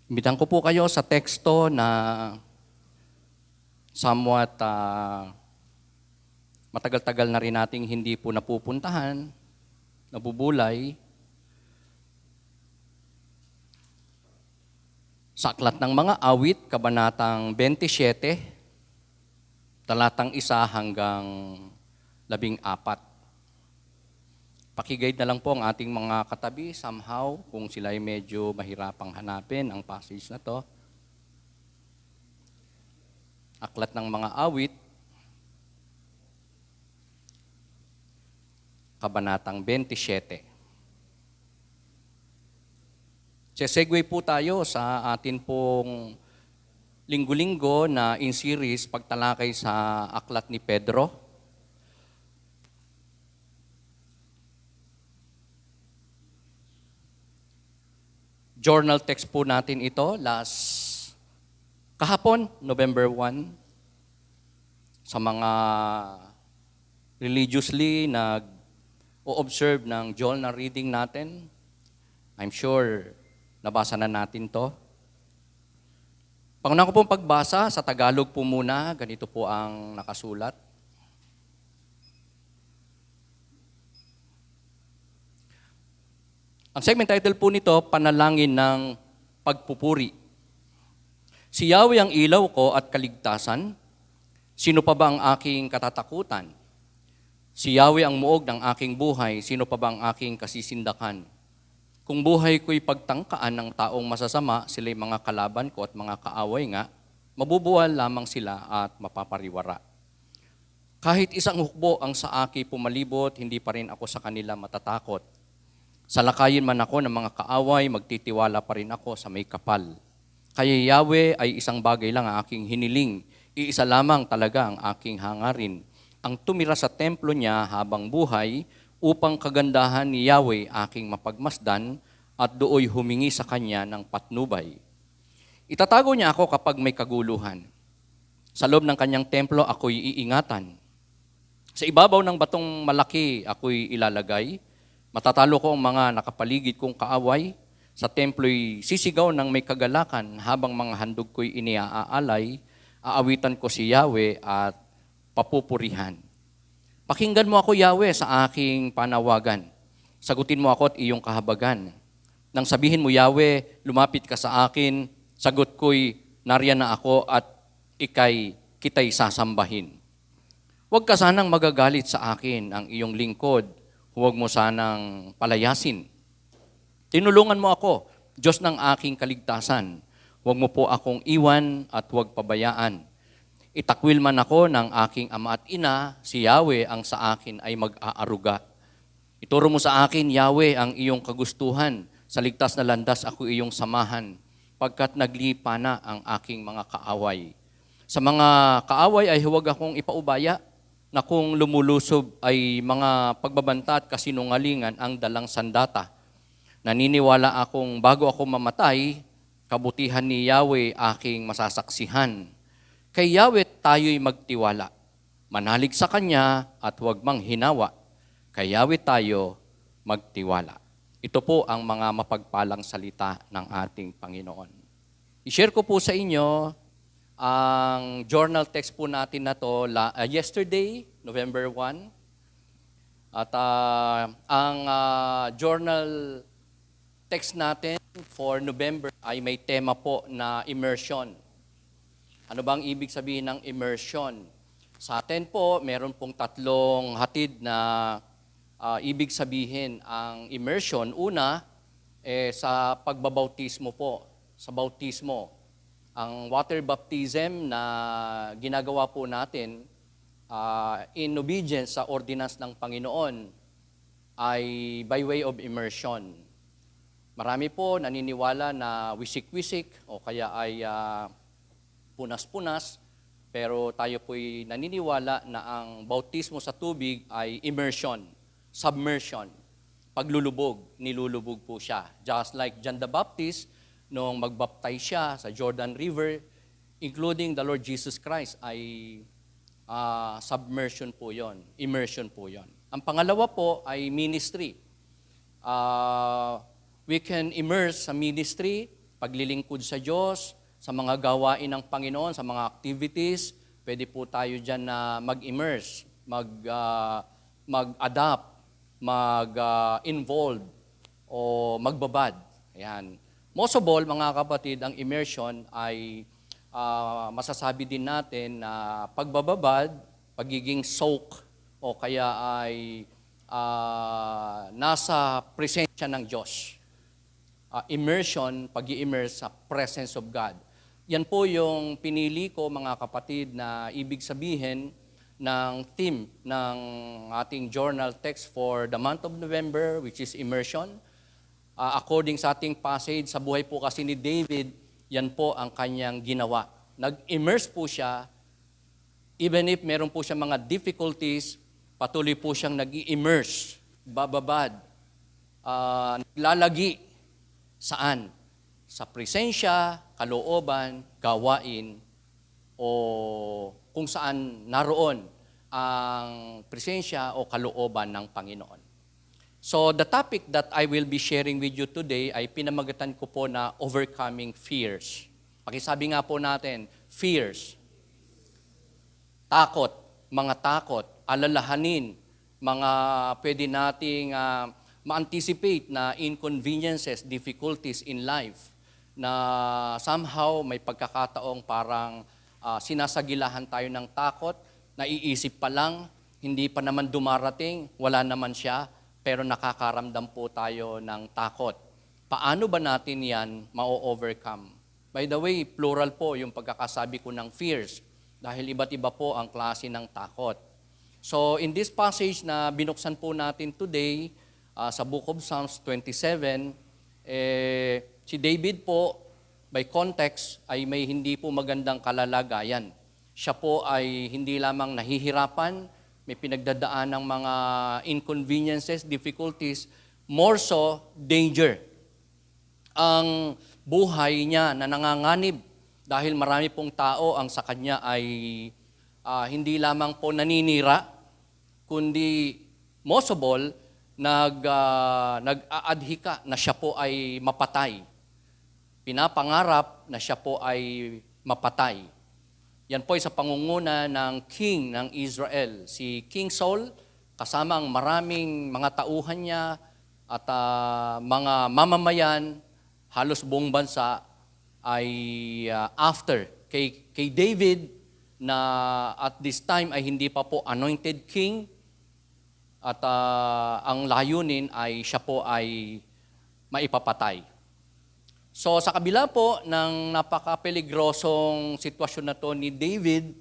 Imbitan ko po kayo sa teksto na somewhat matagal-tagal na rin nating hindi po napupuntahan, nabubulay. Sa Aklat ng Mga Awit, Kabanatang 27, talatang 1 hanggang 14. Pakiguide na lang po ang ating mga katabi somehow kung sila ay medyo mahirapang hanapin ang passage na to. Aklat ng Mga Awit, Kabanatang 27. Sesegue po tayo sa atin pong linggo-linggo na in series pagtalakay sa Aklat ni Pedro. Journal text po natin ito kahapon, November 1. Sa mga religiously nag-o-observe ng journal reading natin, I'm sure nabasa na natin to. Pangunahan ko pong pagbasa sa Tagalog po muna, ganito po ang nakasulat. Ang segment title po nito, Panalangin ng Pagpupuri. Si Yahweh ang ilaw ko at kaligtasan, sino pa ba ang aking katatakutan? Si Yahweh ang muog ng aking buhay, sino pa ba ang aking kasisindakan? Kung buhay ko'y pagtangkaan ng taong masasama, sila'y mga kalaban ko at mga kaaway nga, mabubuwal lamang sila at mapapariwara. Kahit isang hukbo ang sa akin pumalibot, hindi pa rin ako sa kanila matatakot. Salakayin man ako ng mga kaaway, magtitiwala pa rin ako sa may kapal. Kaya Yahweh ay isang bagay lang ang aking hiniling, iisa lamang talaga ang aking hangarin, ang tumira sa templo niya habang buhay, upang kagandahan ni Yahweh aking mapagmasdan at dooy humingi sa kanya ng patnubay. Itatago niya ako kapag may kaguluhan. Sa loob ng kanyang templo ako'y iingatan. Sa ibabaw ng batong malaki ako'y ilalagay. Matatalo ko ang mga nakapaligid kong kaaway. Sa templo'y sisigaw ng may kagalakan habang mga handog ko'y iniaalay. Aawitan ko si Yahweh at papupurihan. Pakinggan mo ako, Yahweh, sa aking panawagan. Sagutin mo ako at iyong kahabagan. Nang sabihin mo, Yahweh, lumapit ka sa akin, sagot ko'y nariyan na ako at kita'y sasambahin. Huwag ka sanang magagalit sa akin ang iyong lingkod. Huwag mo sanang palayasin. Tinulungan mo ako, Diyos ng aking kaligtasan. Huwag mo po akong iwan at huwag pabayaan. Itakwil man ako ng aking ama at ina, si Yahweh ang sa akin ay mag-aaruga. Ituro mo sa akin, Yahweh, ang iyong kagustuhan. Sa ligtas na landas ako iyong samahan, pagkat naglipa na ang aking mga kaaway. Sa mga kaaway ay huwag akong ipaubaya, na kung lumulusob ay mga pagbabanta at kasinungalingan ang dalang sandata. Naniniwala akong bago ako mamatay, kabutihan ni Yahweh aking masasaksihan. Kay Yahweh tayo'y magtiwala. Manalig sa Kanya at huwag mang hinawa. Kay Yahweh tayo magtiwala. Ito po ang mga mapagpalang salita ng ating Panginoon. I-share ko po sa inyo ang journal text po natin na to yesterday, November 1. At ang journal text natin for November ay may tema po na immersion. Ano bang ibig sabihin ng immersion? Sa atin po, meron pong tatlong hatid na ibig sabihin ang immersion. Una, sa pagbabautismo po, sa bautismo. Ang water baptism na ginagawa po natin in obedience sa ordinance ng Panginoon ay by way of immersion. Marami po naniniwala na wisik-wisik o kaya ay punas-punas, pero tayo po'y naniniwala na ang bautismo sa tubig ay immersion, submersion, paglulubog, nilulubog po siya. Just like John the Baptist, noong magbaptize siya sa Jordan River, including the Lord Jesus Christ, ay submersion po yon, immersion po yon. Ang pangalawa po ay ministry. We can immerse sa ministry paglilingkod sa Diyos, sa mga gawain ng Panginoon, sa mga activities, pwede po tayo dyan na mag-immerse, mag-adapt, mag-involve, o magbabad. Ayan. Most of all, mga kapatid, ang immersion ay masasabi din natin na pagbababad, pagiging soak, o kaya ay nasa presensya ng Diyos. Immersion, pag-i-immerse sa presence of God. Yan po yung pinili ko, mga kapatid, na ibig sabihin ng theme ng ating journal text for the month of November, which is immersion. According sa ating passage, sa buhay po kasi ni David, yan po ang kanyang ginawa. Nag-immerse po siya, even if meron po siya mga difficulties, patuloy po siyang nag-i-immerse, bababad, naglalagi. Saan? Sa presensya, kalooban, gawain, o kung saan naroon ang presensya o kalooban ng Panginoon. So the topic that I will be sharing with you today ay pinamagatan ko po na overcoming fears. Pakisabi nga po natin, fears. Takot, alalahanin, mga pwede nating ma-anticipate na inconveniences, difficulties in life na somehow may pagkakataong parang sinasagilahan tayo ng takot, naiisip pa lang, hindi pa naman dumarating, wala naman siya, pero nakakaramdam po tayo ng takot. Paano ba natin yan ma-overcome? By the way, plural po yung pagkakasabi ko ng fears dahil iba't iba po ang klase ng takot. So in this passage na binuksan po natin today, sa Book of Psalms 27, si David po, by context, ay may hindi po magandang kalalagayan. Siya po ay hindi lamang nahihirapan, may pinagdadaan ng mga inconveniences, difficulties, more so, danger. Ang buhay niya na nanganganib dahil marami pong tao ang sa kanya ay hindi lamang po naninira, kundi most of all, nag-aadhika na siya po ay mapatay. Pinapangarap na siya po ay mapatay. Yan po ay sa pangunguna ng king ng Israel, si King Saul, kasama ang maraming mga tauhan niya at mga mamamayan, halos buong bansa, ay after kay David na at this time ay hindi pa po anointed king, at ang layunin ay siya po ay maipapatay. So sa kabila po ng napaka-peligrosong sitwasyon na to ni David,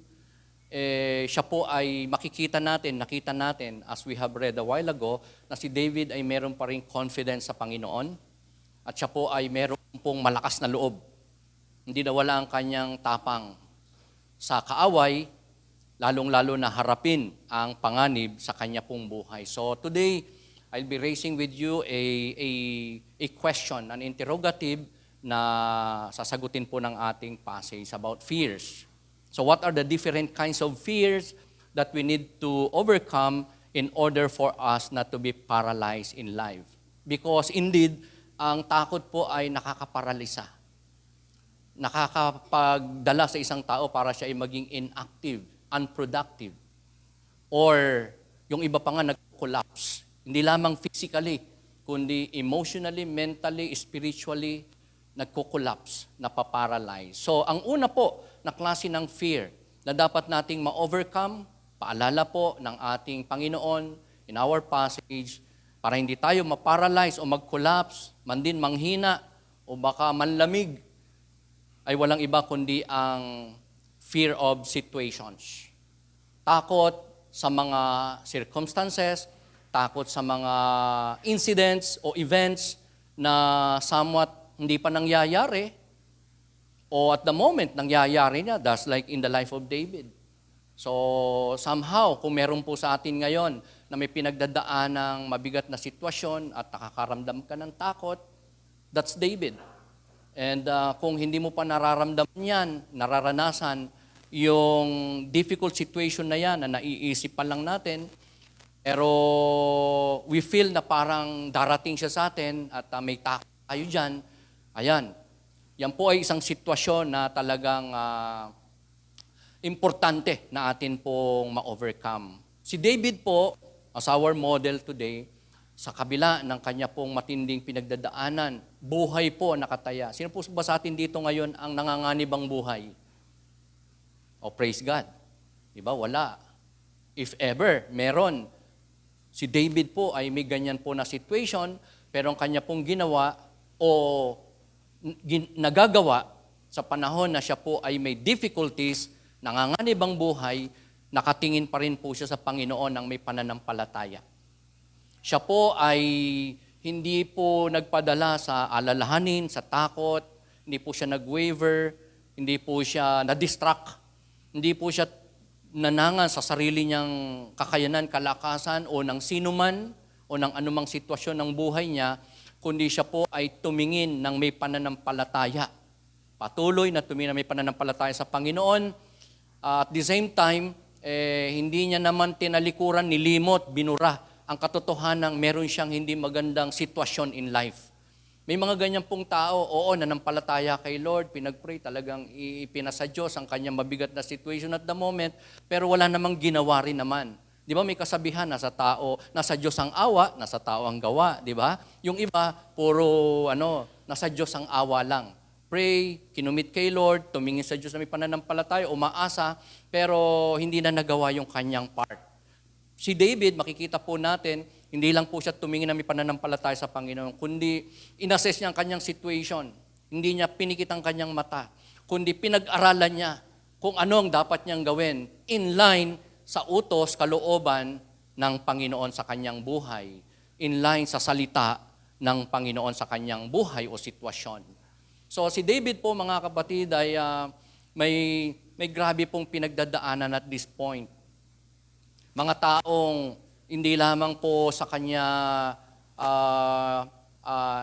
siya po ay nakita natin, as we have read a while ago, na si David ay meron pa rin confidence sa Panginoon at siya po ay meron pong malakas na loob. Hindi nawala ang kanyang tapang sa kaaway, lalong-lalo na harapin ang panganib sa kanya pong buhay. So today, I'll be raising with you a question, an interrogative na sasagutin po ng ating passage about fears. So what are the different kinds of fears that we need to overcome in order for us not to be paralyzed in life? Because indeed, ang takot po ay nakakaparalisa. Nakakapagdala sa isang tao para siya ay maging inactive, unproductive. Or yung iba pa nga nag-collapse. Hindi lamang physically, kundi emotionally, mentally, spiritually, nagko-collapse, napaparalyze. So ang una po na klase ng fear na dapat nating ma-overcome, paalala po ng ating Panginoon in our passage, para hindi tayo ma-paralyze o mag-collapse, man din manghina o baka manlamig, ay walang iba kundi ang fear of situations. Takot sa mga circumstances, takot sa mga incidents o events na somewhat hindi pa nangyayari o at the moment nangyayari na, that's like in the life of David. So somehow, kung meron po sa atin ngayon na may pinagdadaan ng mabigat na sitwasyon at nakakaramdam ka ng takot, that's David. And kung hindi mo pa nararamdaman yan, nararanasan yung difficult situation na yan na naiisip pa lang natin, pero we feel na parang darating siya sa atin at may takot tayo dyan, ayan, Yan po ay isang sitwasyon na talagang importante na atin pong ma-overcome. Si David po, as our model today, sa kabila ng kanya pong matinding pinagdadaanan, buhay po nakataya. Sino po ba sa atin dito ngayon ang nanganganibang buhay? Oh, praise God. Diba? Wala. If ever, meron. Si David po ay may ganyan po na situation, pero ang kanya pong ginawa o nagagawa sa panahon na siya po ay may difficulties, nanganganibang buhay, nakatingin pa rin po siya sa Panginoon ng may pananampalataya. Siya po ay hindi po nagpadala sa alalahanin, sa takot, hindi po siya nag-waver, hindi po siya na-distract, hindi po siya nanangan sa sarili niyang kakayanan, kalakasan o ng sinuman o ng anumang sitwasyon ng buhay niya, kundi siya po ay tumingin ng may pananampalataya. Patuloy na tumingin ng may pananampalataya sa Panginoon. At the same time, hindi niya naman tinalikuran, nilimot, binura ang katotohanan meron siyang hindi magandang sitwasyon in life. May mga ganyan pong tao, oo, nanampalataya kay Lord, pinag-pray, talagang ipinasa Diyos ang kanyang mabigat na situation at the moment, pero wala namang ginawa rin naman. Di ba may kasabihan, nasa Diyos ang awa, nasa tao ang gawa, di ba? Yung iba, puro, nasa Diyos ang awa lang. Pray, kinumit kay Lord, tumingin sa Diyos na may pananampalataya, umaasa, pero hindi na nagawa yung kanyang part. Si David, makikita po natin, hindi lang po siya tumingin na may pananampalataya sa Panginoon, kundi inassess niya ang kanyang situation. Hindi niya pinikit ang kanyang mata, kundi pinag-aralan niya kung ano ang dapat niyang gawin in line sa utos, kalooban ng Panginoon sa kanyang buhay, in line sa salita ng Panginoon sa kanyang buhay o sitwasyon. So si David po, mga kapatid, ay may grabe pong pinagdadaanan at this point. Mga taong hindi lamang po sa kanya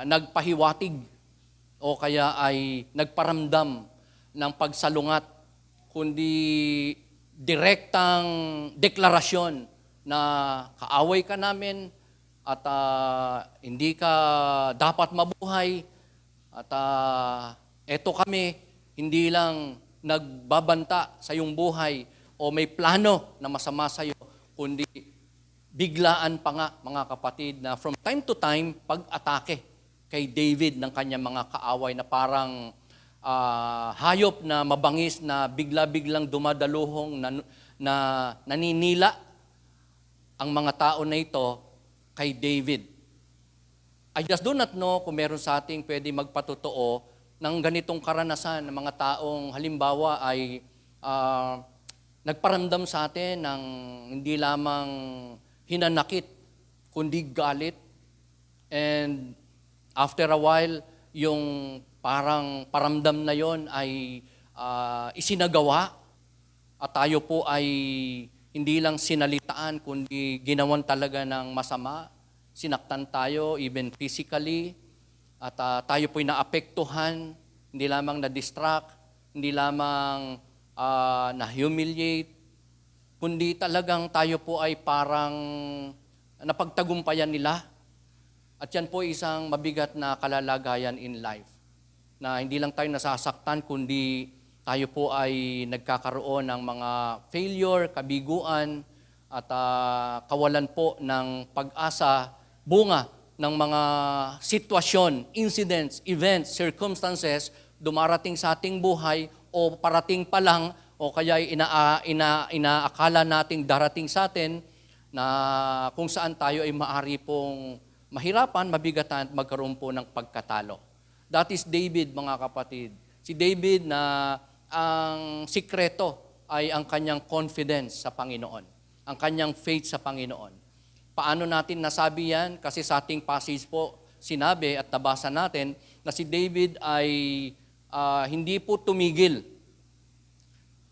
nagpahiwatig o kaya ay nagparamdam ng pagsalungat, kundi direktang deklarasyon na kaaway ka namin at hindi ka dapat mabuhay at eto kami, hindi lang nagbabanta sa iyong buhay o may plano na masama sa iyo, kundi biglaan pa nga, mga kapatid, na from time to time, pag-atake kay David ng kanyang mga kaaway na parang hayop na mabangis na bigla-biglang dumadaluhong na naninila ang mga tao na ito kay David. I just do not know kung meron sa ating pwede magpatotoo ng ganitong karanasan ng mga taong halimbawa ay nagparamdam sa atin ng hindi lamang hinanakit, kundi galit. And after a while, yung parang paramdam na yon ay isinagawa at tayo po ay hindi lang sinalitaan, kundi ginawan talaga ng masama. Sinaktan tayo, even physically, at tayo po'y naapektuhan, hindi lamang na-distract, hindi lamang na-humiliate, kundi talagang tayo po ay parang napagtagumpayan nila. At yan po isang mabigat na kalalagayan in life, na hindi lang tayo nasasaktan, kundi tayo po ay nagkakaroon ng mga failure, kabiguan, at kawalan po ng pag-asa, bunga ng mga sitwasyon, incidents, events, circumstances dumarating sa ating buhay o parating pa lang o kaya inaakala nating darating sa atin na kung saan tayo ay maari pong mahirapan, mabigatan at magkaroon po ng pagkatalo. That is David, mga kapatid. Si David na ang sikreto ay ang kanyang confidence sa Panginoon, ang kanyang faith sa Panginoon. Paano natin nasabi yan? Kasi sa ating passage po, sinabi at nabasa natin na si David ay hindi po tumigil.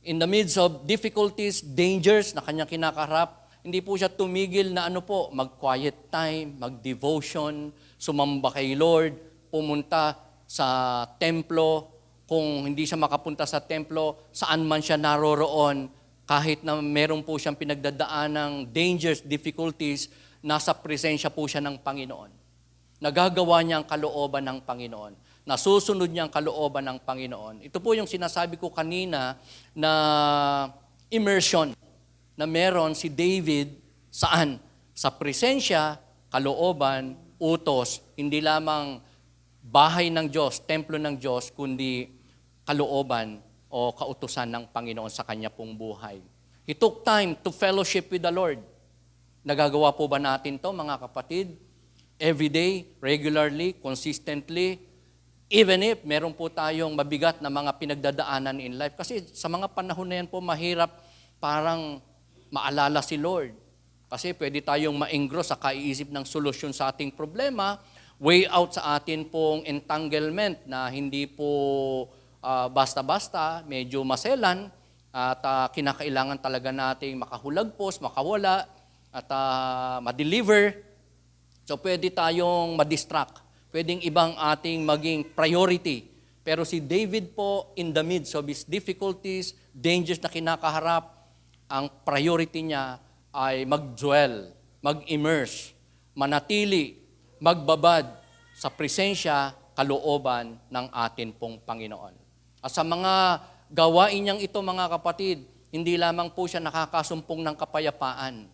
In the midst of difficulties, dangers na kanyang kinakaharap, hindi po siya tumigil na mag-quiet time, mag-devotion, sumamba kay Lord, pumunta sa templo. Kung hindi siya makapunta sa templo, saan man siya naroroon, kahit na meron po siyang pinagdadaan ng dangers, difficulties, nasa presensya po siya ng Panginoon. Nagagawa niya ang kalooban ng Panginoon. Nasusunod niya ang kalooban ng Panginoon. Ito po yung sinasabi ko kanina na immersion na meron si David saan? Sa presensya, kalooban, utos, hindi lamang bahay ng Diyos, templo ng Diyos, kundi kalooban o kautusan ng Panginoon sa kanya pong buhay. He took time to fellowship with the Lord. Nagagawa po ba natin to, mga kapatid? Every day, regularly, consistently, even if meron po tayong mabigat na mga pinagdadaanan in life. Kasi sa mga panahon na yan po, mahirap parang maalala si Lord. Kasi pwede tayong ma-engross sa kaiisip ng solusyon sa ating problema, way out sa atin pong entanglement na hindi po basta-basta, medyo maselan, at kinakailangan talaga nating makahulagpos, makawala, at ma-deliver. So pwede tayong ma-distract. Pwedeng ibang ating maging priority. Pero si David po, in the midst of his difficulties, dangers na kinakaharap, ang priority niya ay mag-dwell, mag-immerse, manatili, magbabad sa presensya, kalooban ng atin pong Panginoon. At sa mga gawain niyang ito, mga kapatid, hindi lamang po siya nakakasumpong ng kapayapaan.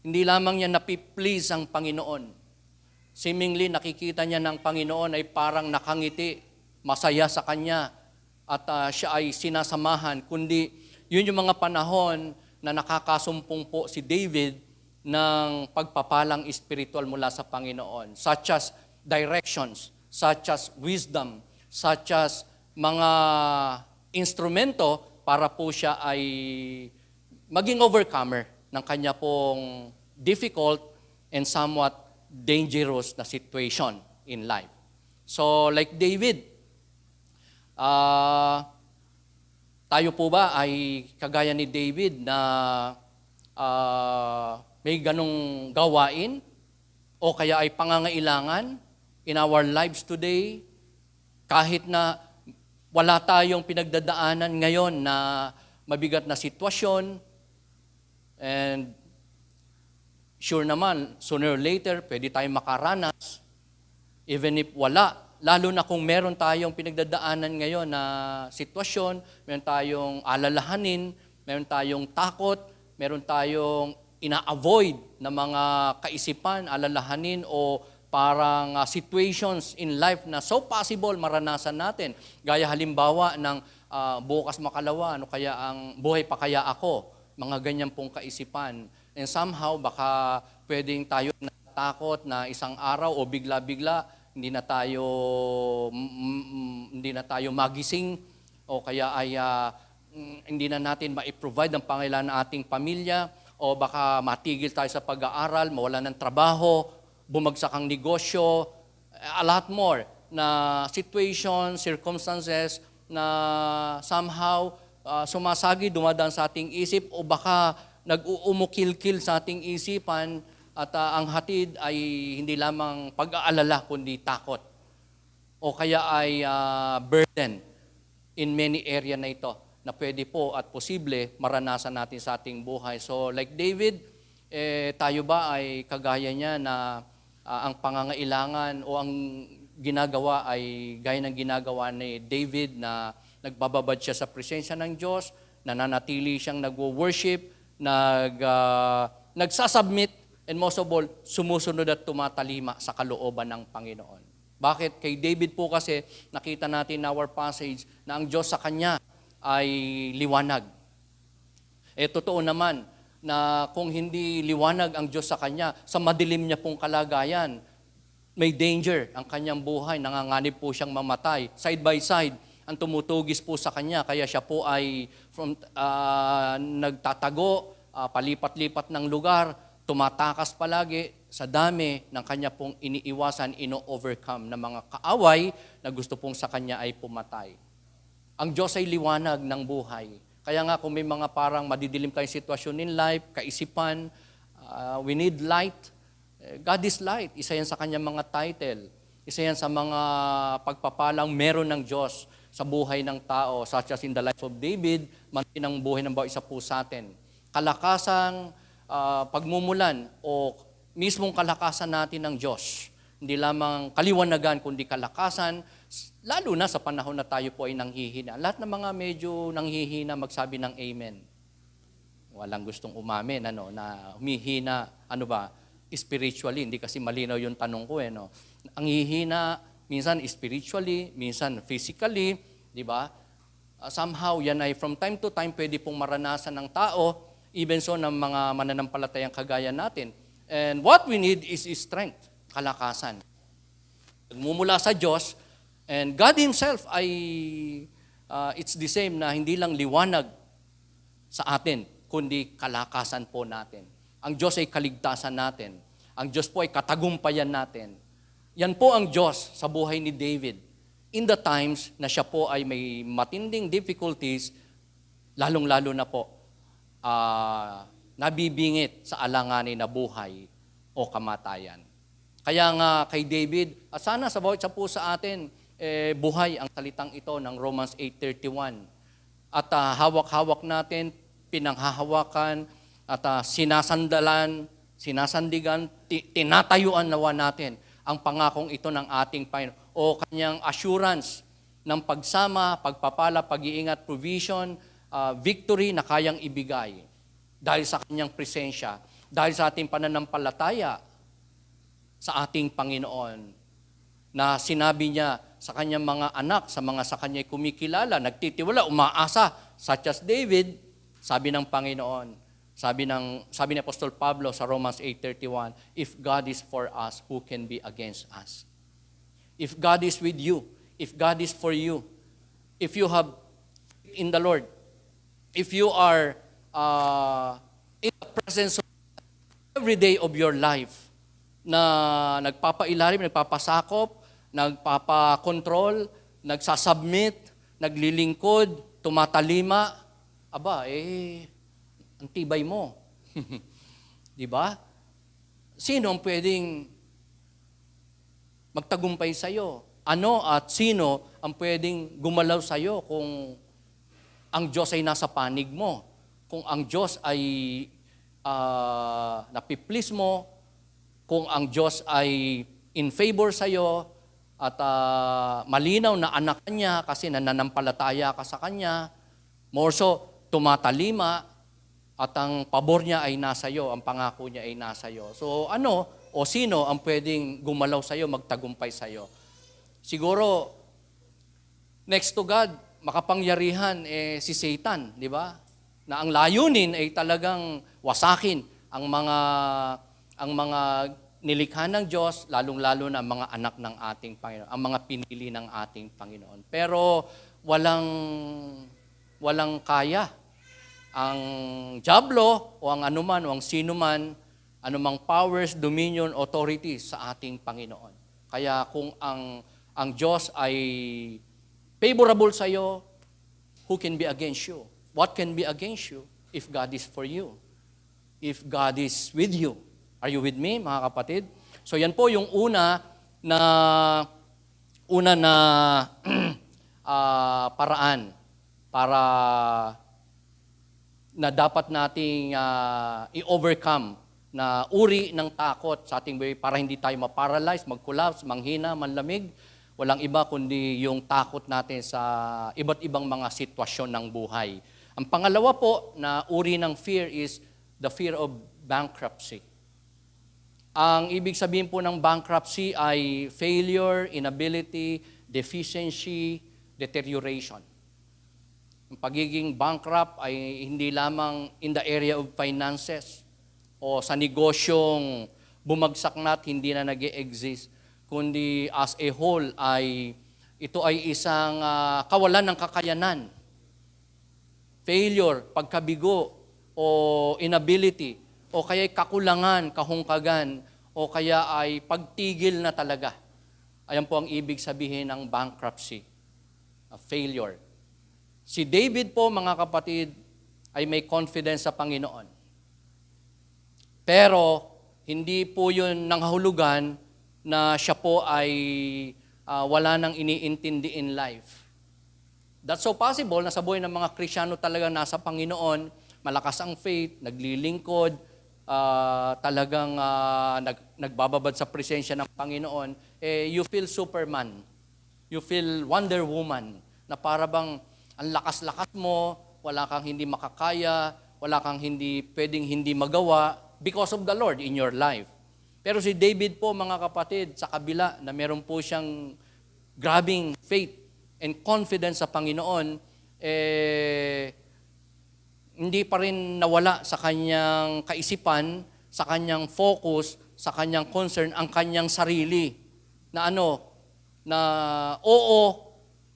Hindi lamang niya napiplease ang Panginoon. Seemingly, nakikita niya ng Panginoon ay parang nakangiti, masaya sa kanya, at siya ay sinasamahan. Kundi, yun yung mga panahon na nakakasumpong po si David ng pagpapalang espiritual mula sa Panginoon. Such as directions, such as wisdom, such as mga instrumento para po siya ay maging overcomer ng kanya pong difficult and somewhat dangerous na situation in life. So like David, tayo po ba ay kagaya ni David na may ganong gawain o kaya ay pangangailangan in our lives today kahit na wala tayong pinagdadaanan ngayon na mabigat na sitwasyon, and sure naman, sooner or later, pwede tayong makaranas, even if wala. Lalo na kung meron tayong pinagdadaanan ngayon na sitwasyon, meron tayong alalahanin, meron tayong takot, meron tayong ina-avoid na mga kaisipan, alalahanin o parang situations in life na so possible maranasan natin. Gaya halimbawa ng bukas makalawa, ano kaya ang buhay pa kaya ako? Mga ganyan pong kaisipan. And somehow baka pwedeng tayo natakot na isang araw o bigla-bigla hindi na tayo magising o kaya ay hindi na natin ma-provide ang pangailangan ng ating pamilya o baka matigil tayo sa pag-aaral, mawala ng trabaho, bumagsak ang negosyo, a lot more na situations, circumstances na somehow sumasagi, dumadaan sa ating isip o baka nag-uumukil-kil sa ating isipan at ang hatid ay hindi lamang pag-aalala kundi takot o kaya ay burden in many area na ito na pwede po at posible maranasan natin sa ating buhay. So like David, tayo ba ay kagaya niya na ang pangangailangan o ang ginagawa ay gaya ng ginagawa ni David na nagbababad siya sa presensya ng Diyos, nananatili siyang nagwo-worship, nagsasubmit, and most of all, sumusunod at tumatalima sa kalooban ng Panginoon. Bakit? Kay David po kasi nakita natin in our passage na ang Diyos sa kanya ay liwanag. Totoo naman na kung hindi liwanag ang Diyos sa kanya, sa madilim niya pong kalagayan, may danger ang kanyang buhay, nanganganib po siyang mamatay. Side by side, ang tumutugis po sa kanya, kaya siya po ay nagtatago, palipat-lipat ng lugar, tumatakas palagi sa dami ng kanya pong iniiwasan, ino-overcome ng mga kaaway na gusto pong sa kanya ay pumatay. Ang Diyos ay liwanag ng buhay. Kaya nga kung may mga parang madidilim tayong sitwasyon in life, kaisipan, we need light. God is light. Isa yan sa kanyang mga title. Isa yan sa mga pagpapalang meron ng Diyos sa buhay ng tao, such as in the life of David, mantin ang buhay ng bawat isa po sa atin. Kalakasang pagmumulan o mismong kalakasan natin ng Diyos Hindi lamang kaliwanagan, kundi kalakasan, lalo na sa panahon na tayo po ay nanghihina. Lahat ng mga medyo nanghihina magsabi ng amen. Walang gustong umamin, na humihina, spiritually, hindi kasi malinaw yung tanong ko, no? Ang hihina, minsan spiritually, minsan physically, di ba? Somehow, yan ay from time to time, pwede pong maranasan ng tao, even so ng mga mananampalatayang kagaya natin. And what we need is strength, kalakasan. Nagmumula sa Diyos, and God Himself ay, it's the same na hindi lang liwanag sa atin, kundi kalakasan po natin. Ang Diyos ay kaligtasan natin. Ang Diyos po ay katagumpayan natin. Yan po ang Diyos sa buhay ni David. In the times na siya po ay may matinding difficulties, lalong-lalo na po, nabibingit sa alanganin na buhay o kamatayan. Kaya nga kay David, at sana sa bawat isa po sa atin, buhay ang salitang ito ng Romans 8:31. At hawak-hawak natin, pinanghahawakan, at sinasandigan, tinatayuan nawa natin ang pangakong ito ng ating Panginoon o kanyang assurance ng pagsama, pagpapala, pag-iingat, provision, victory na kayang ibigay dahil sa kanyang presensya, dahil sa ating pananampalataya sa ating Panginoon na sinabi niya sa kanyang mga anak, sa mga sa kanya'y kumikilala, nagtitiwala, umaasa, such as David, sabi ng Panginoon, sabi ni Apostol Pablo sa Romans 8:31, if God is for us, who can be against us? If God is with you, if God is for you, if you have in the Lord, if you are in the presence of every day of your life, na nagpapailalim, nagpapasakop, nagpapakontrol, nagsasubmit, naglilingkod, tumatalima, ang tibay mo. Di ba? Sino ang pwedeng magtagumpay sa'yo? Ano at sino ang pwedeng gumalaw sa'yo kung ang Diyos ay nasa panig mo? Kung ang Diyos ay napiplease mo? Kung ang Diyos ay in favor sa'yo at malinaw na anak niya kasi nananampalataya ka sa Kanya, more so, tumatalima, at ang pabor niya ay nasa iyo, ang pangako niya ay nasa iyo. So sino ang pwedeng gumalaw sa iyo, magtagumpay sa iyo? Siguro, next to God, makapangyarihan si Satan, di ba? Na ang layunin ay talagang wasakin ang mga nilikha ng Diyos, lalong-lalo na mga anak ng ating Panginoon, ang mga pinili ng ating Panginoon. Pero walang kaya ang diablo o ang anuman o ang sinuman, anumang powers, dominion, authority sa ating Panginoon. Kaya kung ang Diyos ay favorable sa iyo, who can be against you? What can be against you if God is for you? If God is with you? Are you with me, mga kapatid? So yan po yung una na paraan para na dapat nating i-overcome na uri ng takot sa ating buhay para hindi tayo ma-paralyze, mag-collapse, manghina, manlamig. Walang iba kundi yung takot natin sa iba't ibang mga sitwasyon ng buhay. Ang pangalawa po na uri ng fear is the fear of bankruptcy. Ang ibig sabihin po ng bankruptcy ay failure, inability, deficiency, deterioration. Ang pagiging bankrupt ay hindi lamang in the area of finances o sa negosyong bumagsak na at hindi na nag-e-exist, kundi as a whole ay ito ay isang kawalan ng kakayanan, failure, pagkabigo o inability o kaya kakulangan, kahungkagan o kaya ay pagtigil na talaga. Ayan po ang ibig sabihin ng bankruptcy, failure. Si David po, mga kapatid, ay may confidence sa Panginoon. Pero, hindi po yun nanghahulugan na siya po ay wala nang iniintindi in life. That's so possible na sa buhay ng mga Kristiyano talaga nasa Panginoon, malakas ang faith, naglilingkod, talagang nagbababad sa presensya ng Panginoon, you feel Superman. You feel Wonder Woman, na para bang ang lakas-lakas mo, wala kang hindi makakaya, wala kang pwedeng hindi magawa because of the Lord in your life. Pero si David po, mga kapatid, sa kabila na meron po siyang grabing faith and confidence sa Panginoon, hindi pa rin nawala sa kanyang kaisipan, sa kanyang focus, sa kanyang concern, ang kanyang sarili. Na oo,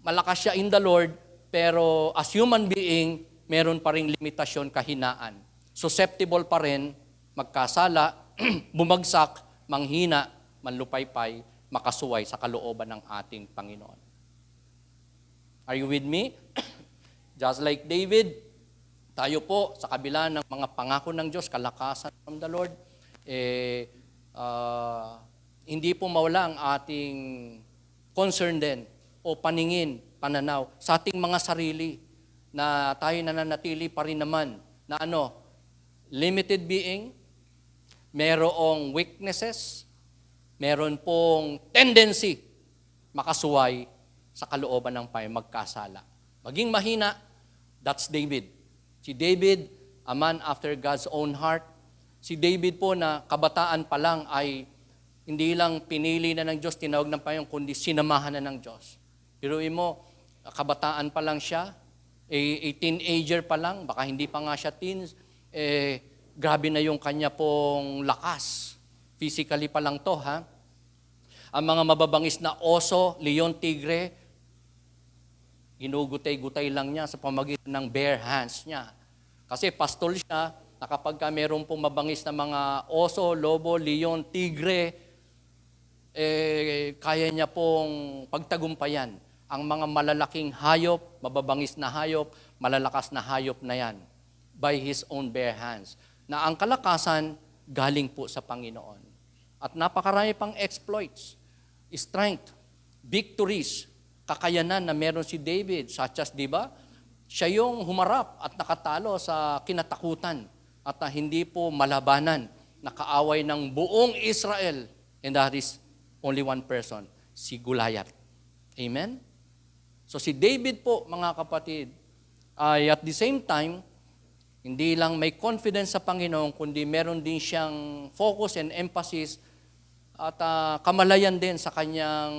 malakas siya in the Lord, pero as human being, meron pa ring limitasyon, kahinaan. Susceptible pa rin, magkasala, bumagsak, manghina, manlupaypay, makasuway sa kalooban ng ating Panginoon. Are you with me? Just like David, tayo po sa kabila ng mga pangako ng Diyos, kalakasan from the Lord, hindi po mawala ang ating concern din o paningin, pananaw sa ating mga sarili na tayo nananatili pa rin naman na limited being, merong weaknesses, meron pong tendency makasuway sa kalooban ng magkasala. Maging mahina, that's David. Si David, a man after God's own heart. Si David po na kabataan pa lang ay hindi lang pinili na ng Diyos, tinawag ng Panginoon, kundi sinamahan na ng Diyos. Biruin mo, kabataan pa lang siya, a teenager pa lang, baka hindi pa nga siya teens, grabe na yung kanya pong lakas. Physically pa lang to, ha? Ang mga mababangis na oso, leon, tigre, ginugutay-gutay lang niya sa pamagitan ng bare hands niya. Kasi pastol siya, na kapag meron pong mabangis na mga oso, lobo, leon, tigre, kaya niya pong pagtagumpayan. Ang mga malalaking hayop, mababangis na hayop, malalakas na hayop na yan, by His own bare hands. Na ang kalakasan, galing po sa Panginoon. At napakarami pang exploits, strength, victories, kakayanan na meron si David, such as, di ba, siya yung humarap at nakatalo sa kinatakutan at hindi po malabanan, nakaaway ng buong Israel, and that is only one person, si Goliath. Amen? So si David po, mga kapatid, ay at the same time, hindi lang may confidence sa Panginoon, kundi meron din siyang focus and emphasis at kamalayan din sa kanyang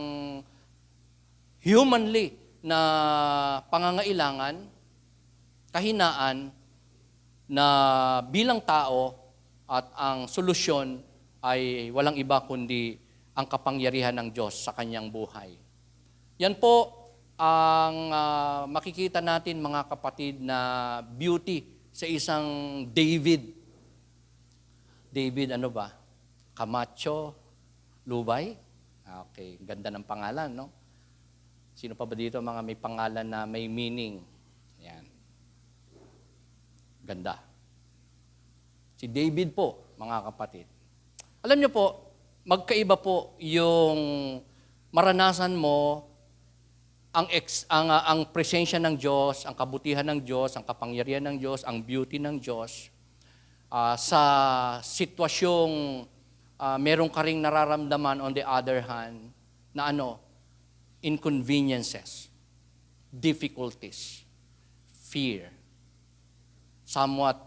humanly na pangangailangan, kahinaan na bilang tao at ang solusyon ay walang iba kundi ang kapangyarihan ng Diyos sa kanyang buhay. Yan po ang makikita natin, mga kapatid, na beauty sa isang David. David Camacho Lubay? Okay, ganda ng pangalan, no? Sino pa ba dito mga may pangalan na may meaning? Yan. Ganda. Si David po, mga kapatid. Alam niyo po, magkaiba po yung maranasan mo ang presensya ng Diyos, ang kabutihan ng Diyos, ang kapangyarihan ng Diyos, ang beauty ng Diyos sa sitwasyong meron ka ring nararamdaman on the other hand na inconveniences, difficulties, fear, somewhat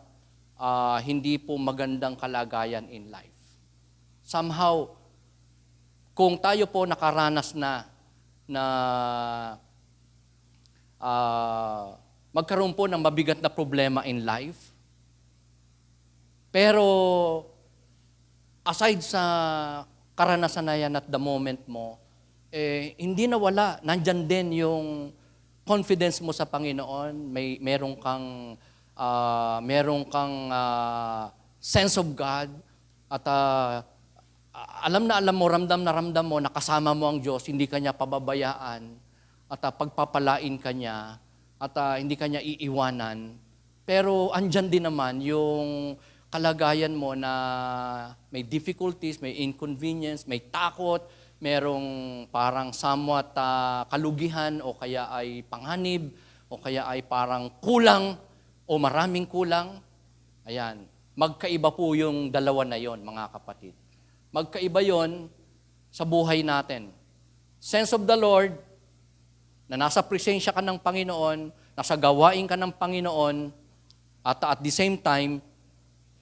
hindi po magandang kalagayan in life. Somehow, kung tayo po nakaranas na magkaroon po ng mabigat na problema in life, pero aside sa karanasan na yan at the moment mo, hindi nawala. Nandyan din yung confidence mo sa Panginoon. Merong kang sense of God. At alam mo, ramdam na ramdam mo, nakasama mo ang Diyos, hindi ka niya pababayaan. At pagpapalain ka niya. At hindi ka niya iiwanan. Pero andyan din naman yung kalagayan mo na may difficulties, may inconvenience, may takot, merong parang somewhat kalugihan o kaya ay panganib o kaya ay parang kulang o maraming kulang. Ayan, magkaiba po yung dalawa na yon, mga kapatid. Magkaiba yon sa buhay natin. Sense of the Lord, na nasa presensya ka ng Panginoon, nasa gawain ka ng Panginoon, at the same time,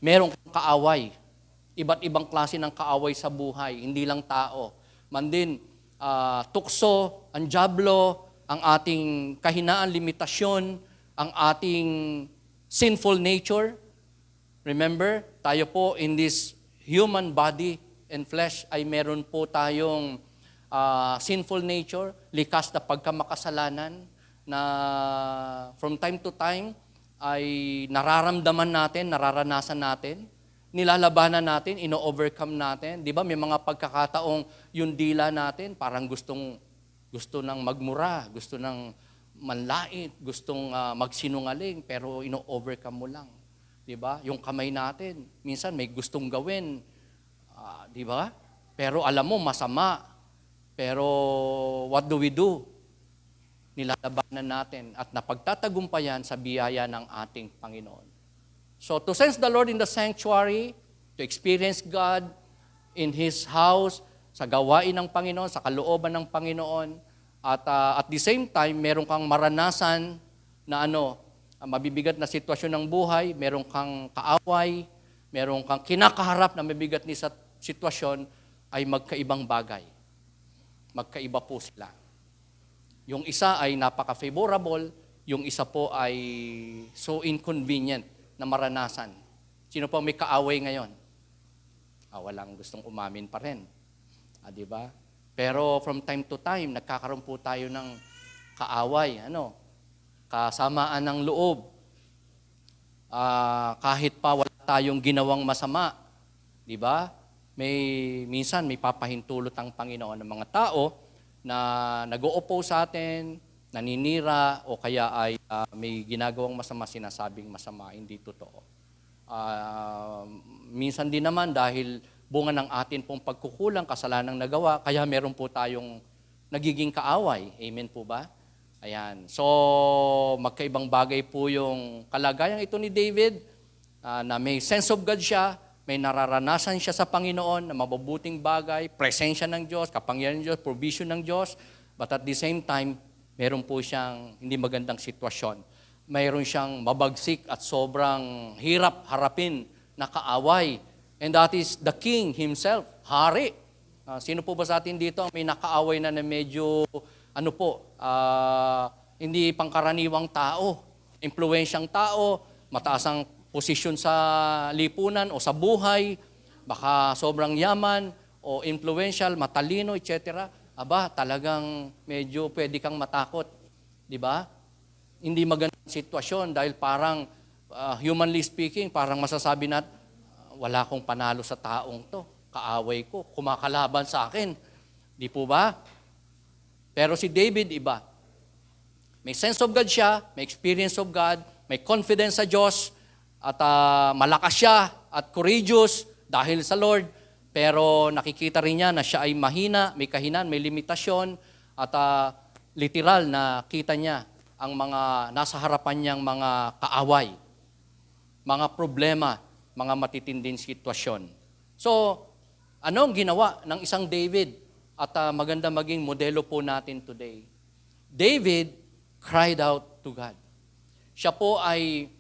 merong kaaway. Iba't ibang klase ng kaaway sa buhay, hindi lang tao. Mandin, tukso, ang diablo, ang ating kahinaan, limitasyon, ang ating sinful nature. Remember, tayo po in this human body and flesh ay meron po tayong sinful nature, likas na pagkamakasalanan na from time to time ay nararamdaman natin, nararanasan natin, nilalabanan natin, ino-overcome natin. Di ba may mga pagkakataong yung dila natin parang gusto nang magmura, gusto nang manlait, gustong magsinungaling, pero ino-overcome mo lang. Di ba? Yung kamay natin, minsan may gustong gawin, di ba? Pero alam mo, masama. Pero what do we do? Nilalabanan natin at napagtatagumpayan sa biyaya ng ating Panginoon. So to sense the Lord in the sanctuary, to experience God in His house, sa gawain ng Panginoon, sa kalooban ng Panginoon, at the same time, meron kang maranasan na mabibigat na sitwasyon ng buhay, meron kang kaaway, meron kang kinakaharap na mabigat ni sitwasyon, ay magkaibang bagay. Magkaiba po sila. Yung isa ay napaka-favorable, yung isa po ay so inconvenient na maranasan. Sino po may kaaway ngayon? Walang gustong umamin pa rin. Di ba? Pero from time to time, nagkakaroon po tayo ng kaaway, kasamaan ng loob. Kahit pa wala tayong ginawang masama, di ba? Minsan may papahintulot ang Panginoon ng mga tao na nag-o-oppose sa atin, naninira, o kaya ay may ginagawang masama, sinasabing masama, hindi totoo. Minsan din naman dahil bunga ng atin pong pagkukulang, kasalanang nagawa, kaya meron po tayong nagiging kaaway. Amen po ba? Ayan. So, magkaibang bagay po yung kalagayan ito ni David, na may sense of God siya, may nararanasan siya sa Panginoon na mabubuting bagay, presensya ng Diyos, kapangyarihan ng Diyos, provision ng Diyos, but at the same time, meron po siyang hindi magandang sitwasyon. Mayroon siyang mabagsik at sobrang hirap harapin na kaaway. And that is the king himself, hari. Sino po ba sa atin dito may nakaaway na medyo, hindi pangkaraniwang tao, impluwensyang tao, mataas ang posisyon sa lipunan o sa buhay, baka sobrang yaman o influential, matalino, etc. Talagang medyo pwede kang matakot. Di ba? Hindi magandang sitwasyon dahil parang, humanly speaking, parang masasabi natin, wala akong panalo sa taong to. Kaaway ko, kumakalaban sa akin. Di po ba? Pero si David, iba. May sense of God siya, may experience of God, may confidence sa Diyos, at malakas siya at courageous dahil sa Lord. Pero nakikita rin niya na siya ay mahina, may kahinaan, may limitasyon, at literal na kita niya ang mga nasa harapan niyang mga kaaway, mga problema, mga matitinding sitwasyon. So, anong ginawa ng isang David? At maganda maging modelo po natin today. David cried out to God. Siya po ay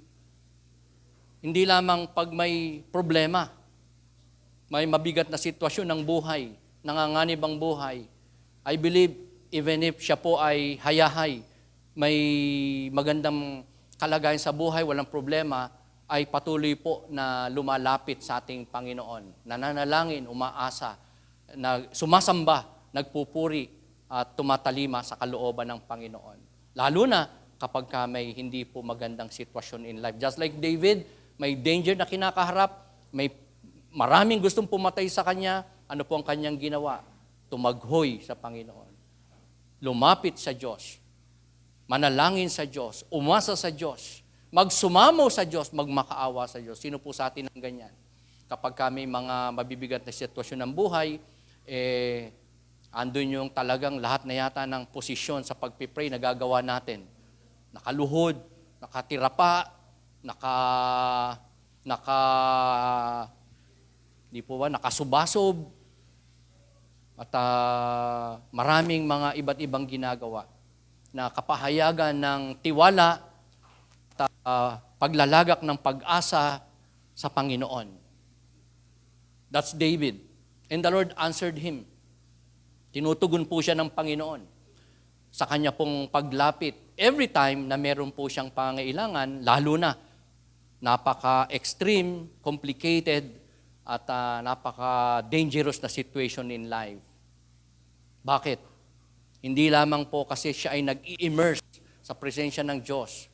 hindi lamang pag may problema, may mabigat na sitwasyon ng buhay, nanganganib ang buhay. I believe even if siya po ay hayahay, may magandang kalagayan sa buhay, walang problema, ay patuloy po na lumalapit sa ating Panginoon. Nananalangin, umaasa, sumasamba, nagpupuri, at tumatalima sa kalooban ng Panginoon. Lalo na kapag may hindi po magandang sitwasyon in life. Just like David, may danger na kinakaharap, may maraming gustong pumatay sa kanya, ano po ang kanyang ginawa? Tumaghoy sa Panginoon. Lumapit sa Diyos. Manalangin sa Diyos. Umasa sa Diyos. Magsumamo sa Diyos, magmakaawa sa Diyos. Sino po sa atin ang ganyan? Kapag kami mga mabibigat na sitwasyon ng buhay, andun yung talagang lahat na yata ng posisyon sa pagpipray na gagawa natin. Nakaluhod, nakatira pa, nakasubasob, At maraming mga iba't ibang ginagawa na kapahayagan ng tiwala at paglalagak ng pag-asa sa Panginoon. That's David. And the Lord answered him. Tinutugon po siya ng Panginoon sa kanya pong paglapit. Every time na meron po siyang pangailangan, lalo na napaka-extreme, complicated, at napaka-dangerous na situation in life. Bakit? Hindi lamang po kasi siya ay nag-i-immerse sa presensya ng Diyos.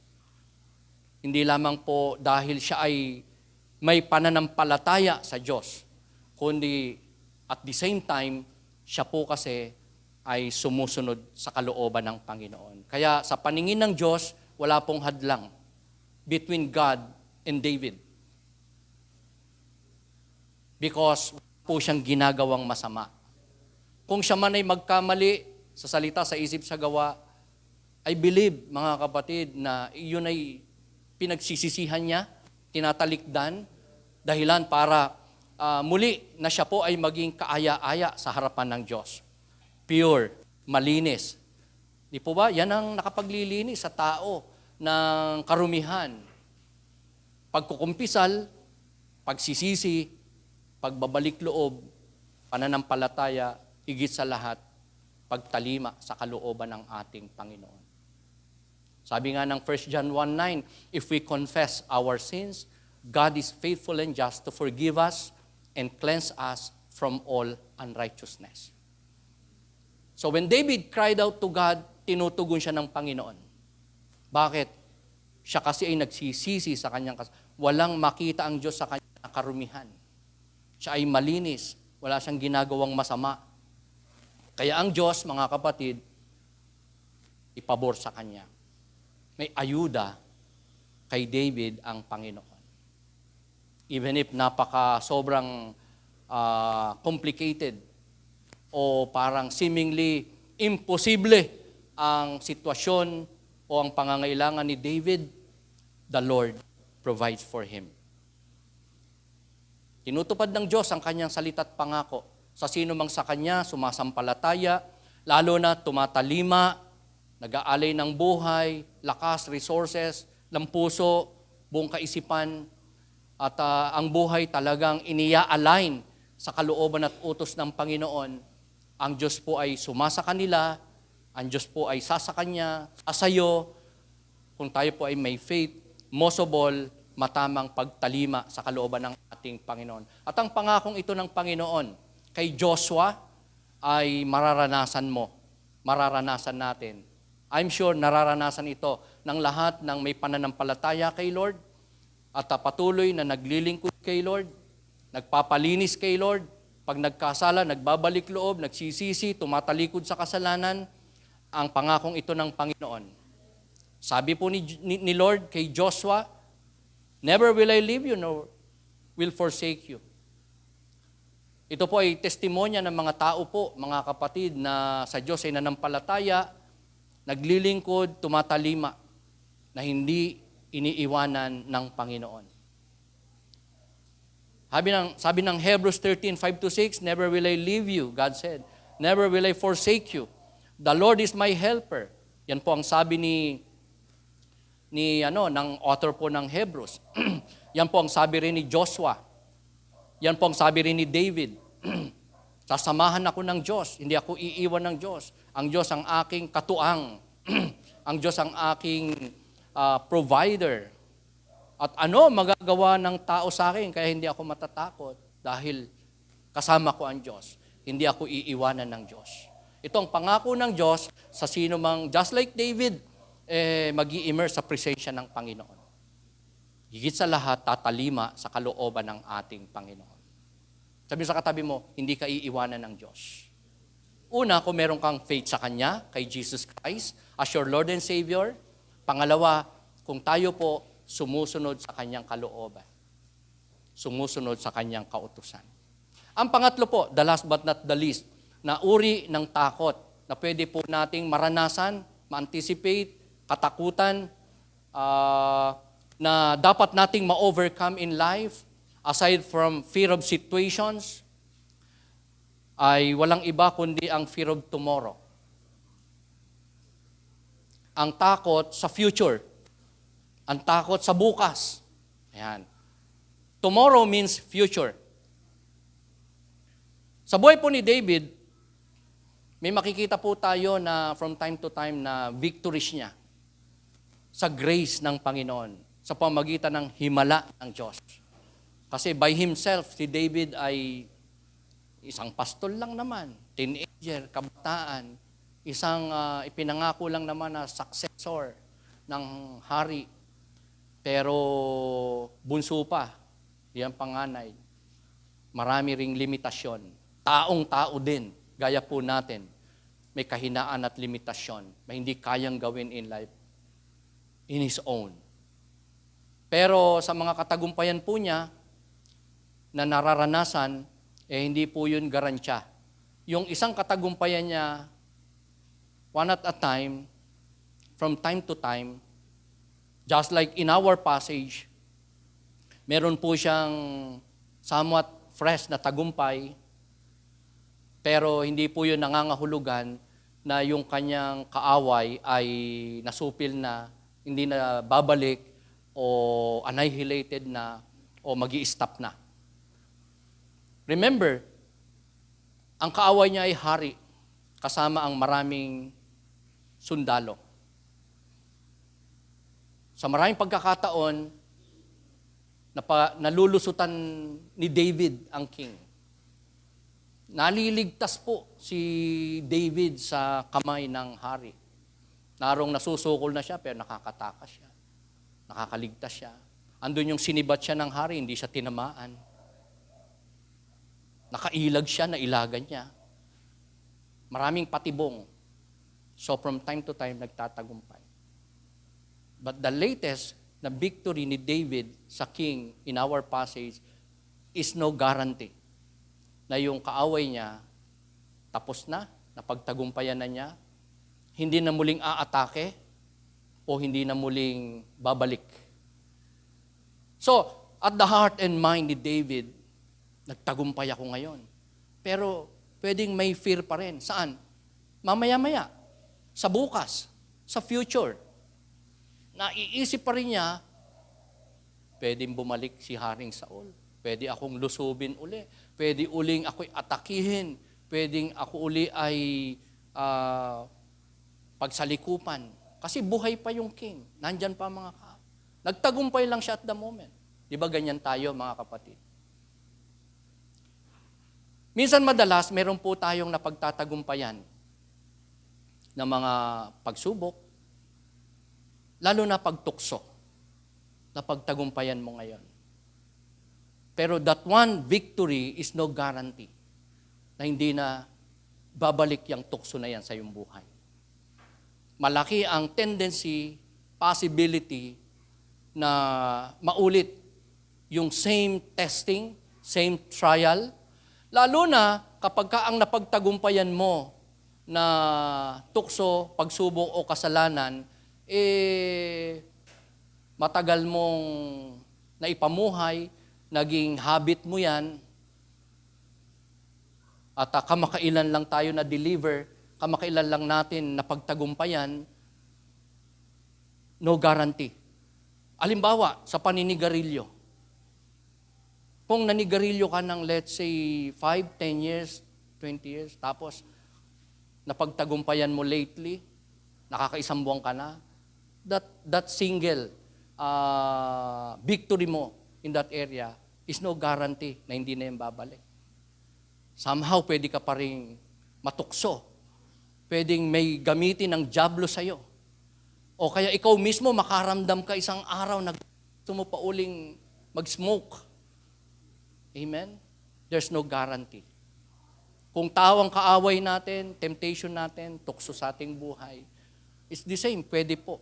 Hindi lamang po dahil siya ay may pananampalataya sa Diyos, kundi at the same time, siya po kasi ay sumusunod sa kalooban ng Panginoon. Kaya sa paningin ng Diyos, wala pong hadlang between God and David. Because po siyang ginagawang masama. Kung siya man ay magkamali sa salita, sa isip, sa gawa, I believe, mga kapatid, na yun ay pinagsisisihan niya, tinatalikdan, dahilan para muli na siya po ay maging kaaya-aya sa harapan ng Diyos. Pure, malinis. Di po ba? Yan ang nakapaglilinis sa tao ng karumihan. Pagkukumpisal, pagsisisi, pagbabalik loob, pananampalataya, higit sa lahat, pagtalima sa kalooban ng ating Panginoon. Sabi nga ng 1 John 1:9, if we confess our sins, God is faithful and just to forgive us and cleanse us from all unrighteousness. So when David cried out to God, tinutugon siya ng Panginoon. Bakit? Siya kasi ay nagsisisi sa kanyang walang makita ang Diyos sa kanyang karumihan. Siya ay malinis, wala siyang ginagawang masama. Kaya ang Diyos, mga kapatid, ipabor sa kanya. May ayuda kay David ang Panginoon. Even if sobrang complicated o parang seemingly imposible ang sitwasyon o ang pangangailangan ni David, the Lord provides for him. Tinutupad ng Diyos ang kanyang salita at pangako sa sino mang sa kanya, sumasampalataya, lalo na tumatalima, nag-aalay ng buhay, lakas, resources, ng puso, buong kaisipan, at ang buhay talagang iniya-align sa kalooban at utos ng Panginoon. Ang Diyos po ay sumasa kanila, ang Diyos po ay sasakanya, sasayo, kung tayo po ay may faith, most of all, matamang pagtalima sa kalooban ng ating Panginoon. At ang pangakong ito ng Panginoon kay Joshua ay mararanasan mo, mararanasan natin. I'm sure nararanasan ito ng lahat ng may pananampalataya kay Lord at patuloy na naglilingkod kay Lord, nagpapalinis kay Lord, pag nagkasala, nagbabalik loob, nagsisisi, tumatalikod sa kasalanan, ang pangakong ito ng Panginoon. Sabi po ni Lord kay Joshua, never will I leave you nor will forsake you. Ito po ay testimonya ng mga tao po, mga kapatid, na sa Diyos ay nanampalataya, naglilingkod, tumatalima, na hindi iniiwanan ng Panginoon. Sabi ng Hebrews 13:5-6, never will I leave you, God said. Never will I forsake you. The Lord is my helper. Yan po ang sabi ng author po ng Hebrews. Yan po ang sabi rin ni Joshua. Yan po ang sabi rin ni David. Sasamahan ako ng Diyos, hindi ako iiwan ng Diyos. Ang Diyos ang aking katuang. Ang Diyos ang aking provider. At ano magagawa ng tao sa akin kaya hindi ako matatakot dahil kasama ko ang Diyos. Hindi ako iiwanan ng Diyos. Ito ang pangako ng Diyos sa sino mang, just like David, mag-i-immerse sa presensya ng Panginoon. Higit sa lahat, tatalima sa kalooban ng ating Panginoon. Sabi sa katabi mo, hindi ka iiwanan ng Diyos. Una, kung meron kang faith sa Kanya, kay Jesus Christ, as your Lord and Savior. Pangalawa, kung tayo po sumusunod sa Kanyang kalooban. Sumusunod sa Kanyang kautusan. Ang pangatlo po, the last but not the least, na uri ng takot na pwede po nating maranasan, ma-anticipate, katakutan, na dapat nating ma-overcome in life, aside from fear of situations, ay walang iba kundi ang fear of tomorrow. Ang takot sa future. Ang takot sa bukas. Ayan. Tomorrow means future. Sa buhay po ni David, may makikita po tayo na from time to time na victories niya sa grace ng Panginoon, sa pamagitan ng himala ng Diyos. Kasi by himself, si David ay isang pastol lang naman, teenager, kabataan, isang ipinangako lang naman na successor ng hari. Pero bunso pa, yan panganay. Marami ring limitasyon. Taong-tao din, gaya po natin, may kahinaan at limitasyon, may hindi kayang gawin in life in his own. Pero sa mga katagumpayan po niya na nararanasan, hindi po yun garantiya. Yung isang katagumpayan niya, one at a time, from time to time, just like in our passage, meron po siyang somewhat fresh na tagumpay, pero hindi po yun nangangahulugan na yung kanyang kaaway ay nasupil na, hindi na babalik o annihilated na o magi-stop na. Remember, ang kaaway niya ay hari kasama ang maraming sundalo. Sa maraming pagkakataon, nalulusutan ni David ang king. Naliligtas po si David sa kamay ng hari. Narong nasusukol na siya pero nakakatakas siya. Nakakaligtas siya. Andun yung sinibat siya ng hari, hindi siya tinamaan. Nakailag siya, nailagan niya. Maraming patibong. So from time to time, nagtatagumpay. But the latest na victory ni David sa king in our passage is no guarantee na yung kaaway niya tapos na, napagtagumpayan na niya, hindi na muling aatake o hindi na muling babalik. So, at the heart and mind ni David, nagtagumpay ako ngayon. Pero pwedeng may fear pa rin. Saan? Mamaya-maya. Sa bukas. Sa future. Naiisip pa rin niya, pwedeng bumalik si Haring Saul. Pwede akong lusubin uli. Pwede uling ako'y atakihin. Pwedeng ako uli ay pagsalikupan. Kasi buhay pa yung king. Nandyan pa mga nagtagumpay lang siya at the moment. Di ba ganyan tayo mga kapatid? Minsan madalas, meron po tayong napagtatagumpayan ng mga pagsubok, lalo na pagtukso, na pagtagumpayan mo ngayon. Pero that one victory is no guarantee na hindi na babalik yung tukso na yan sa iyong buhay. Malaki ang tendency, possibility na maulit yung same testing, same trial, lalo na kapag ka ang napagtagumpayan mo na tukso, pagsubok o kasalanan, matagal mong naipamuhay, naging habit mo yan, at kamakailan lang tayo na-deliver, kamakailan lang natin napagtagumpayan, no guarantee. Halimbawa, sa paninigarilyo. Kung nanigarilyo ka ng let's say 5, 10 years, 20 years, tapos napagtagumpayan mo lately, nakakaisang buwan ka na, that single victory mo in that area is no guarantee na hindi na yan babalik. Somehow, pwede ka pa rin matukso. Pwedeng may gamitin ng dyablo sa'yo. O kaya ikaw mismo makaramdam ka isang araw na gusto mo pa uling mag-smoke. Amen? There's no guarantee. Kung tao ang kaaway natin, temptation natin, tukso sa ating buhay, it's the same, pwede po.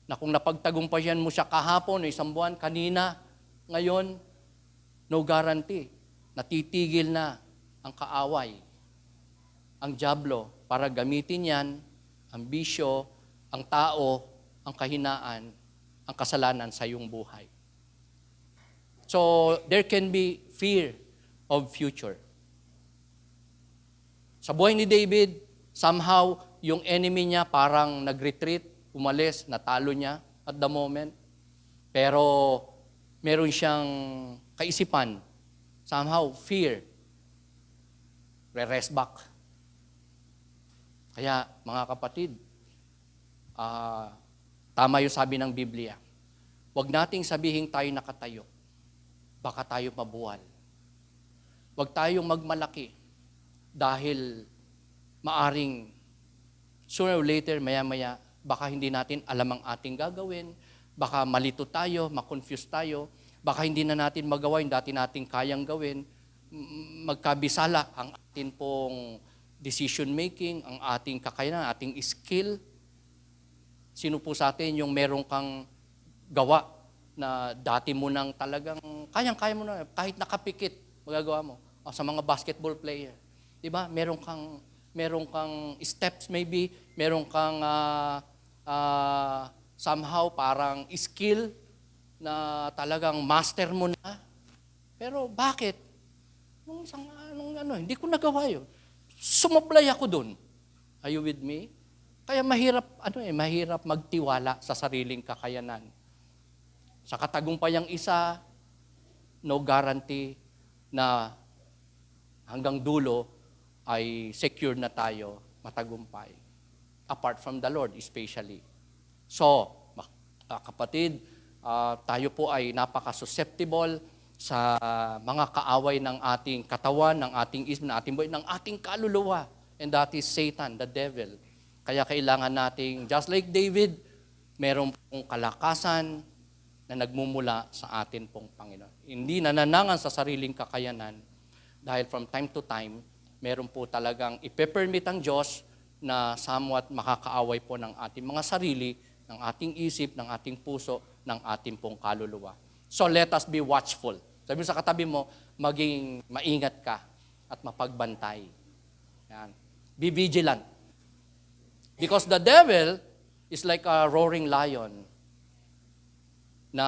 Na kung napagtagumpayan mo siya kahapon o isang buwan, kanina, ngayon, no guarantee. Natitigil na ang kaaway, ang dyablo, para gamitin yan, ang bisyo, ang tao, ang kahinaan, ang kasalanan sa iyong buhay. So, there can be fear of future. Sa buhay ni David, somehow, yung enemy niya parang nag-retreat, umalis, natalo niya at the moment. Pero meron siyang kaisipan, somehow, fear, re-rest back. Kaya, mga kapatid, tama yung sabi ng Biblia. Huwag nating sabihin tayo nakatayo. Baka tayo mabuwal. Huwag tayong magmalaki dahil maaring sooner or later, maya-maya, baka hindi natin alam ang ating gagawin, baka malito tayo, makonfuse tayo, baka hindi na natin magawa yung dati nating kayang gawin, magkabisala ang ating pong decision making, ang ating kakayanan, ating skill. Sino po sa atin yung meron kang gawa na dati mo nang talagang, kayang-kaya mo na, kahit nakapikit, magagawa mo. O, sa mga basketball player. Diba? Meron kang steps maybe, meron kang somehow parang skill na talagang master mo na. Pero bakit? Hindi ko nagawa yun. Sumablay ako dun. Are you with me? Kaya mahirap magtiwala sa sariling kakayanan. Sa katagumpayang isa, no guarantee na hanggang dulo ay secure na tayo, matagumpay. Apart from the Lord especially. So, kapatid, tayo po ay napaka-susceptible sa mga kaaway ng ating katawan, ng ating isip, ng ating buhay, ng ating kaluluwa. And that is Satan, the devil. Kaya kailangan nating, just like David, meron pong kalakasan na nagmumula sa atin pong Panginoon. Hindi nananangan sa sariling kakayanan dahil from time to time, meron po talagang ipe-permit ang Diyos na somewhat makakaaway po ng ating mga sarili, ng ating isip, ng ating puso, ng ating pong kaluluwa. So let us be watchful. Sabi mo sa katabi mo, maging maingat ka at mapagbantay. Yan. Be vigilant. Because the devil is like a roaring lion na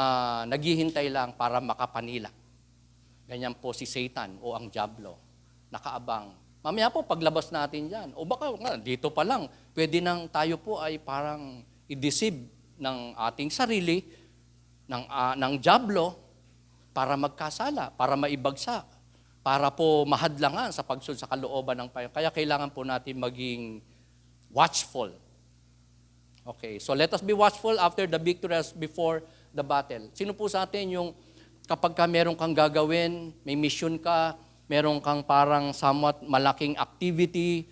naghihintay lang para makapanila. Ganyan po si Satan o ang Diablo. Nakaabang. Mamaya po, paglabas natin dyan. O baka dito pa lang, pwede nang tayo po ay parang i-deceive ng ating sarili, ng Diablo, para magkasala, para maibagsak, para po mahadlangan sa pagsunod sa kalooban ng Panginoon. Kaya kailangan po natin maging watchful. Okay, so let us be watchful after the victory as before the battle. Sino po sa atin yung kapag ka meron kang gagawin, may mission ka, meron kang parang somewhat malaking activity,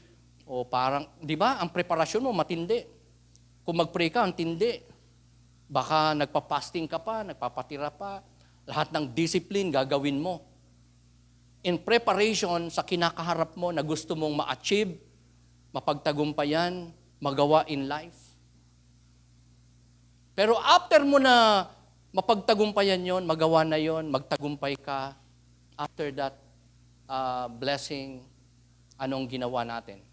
o parang, di ba, ang preparasyon mo matindi. Kung mag-pray ka, ang tindi. Baka nagpa-fasting ka pa, nagpapatira pa, lahat ng discipline gagawin mo. In preparation sa kinakaharap mo na gusto mong ma-achieve, mapagtagumpayan, magawa in life. Pero after mo na mapagtagumpayan yon, magawa na yon, magtagumpay ka, after that blessing, anong ginawa natin?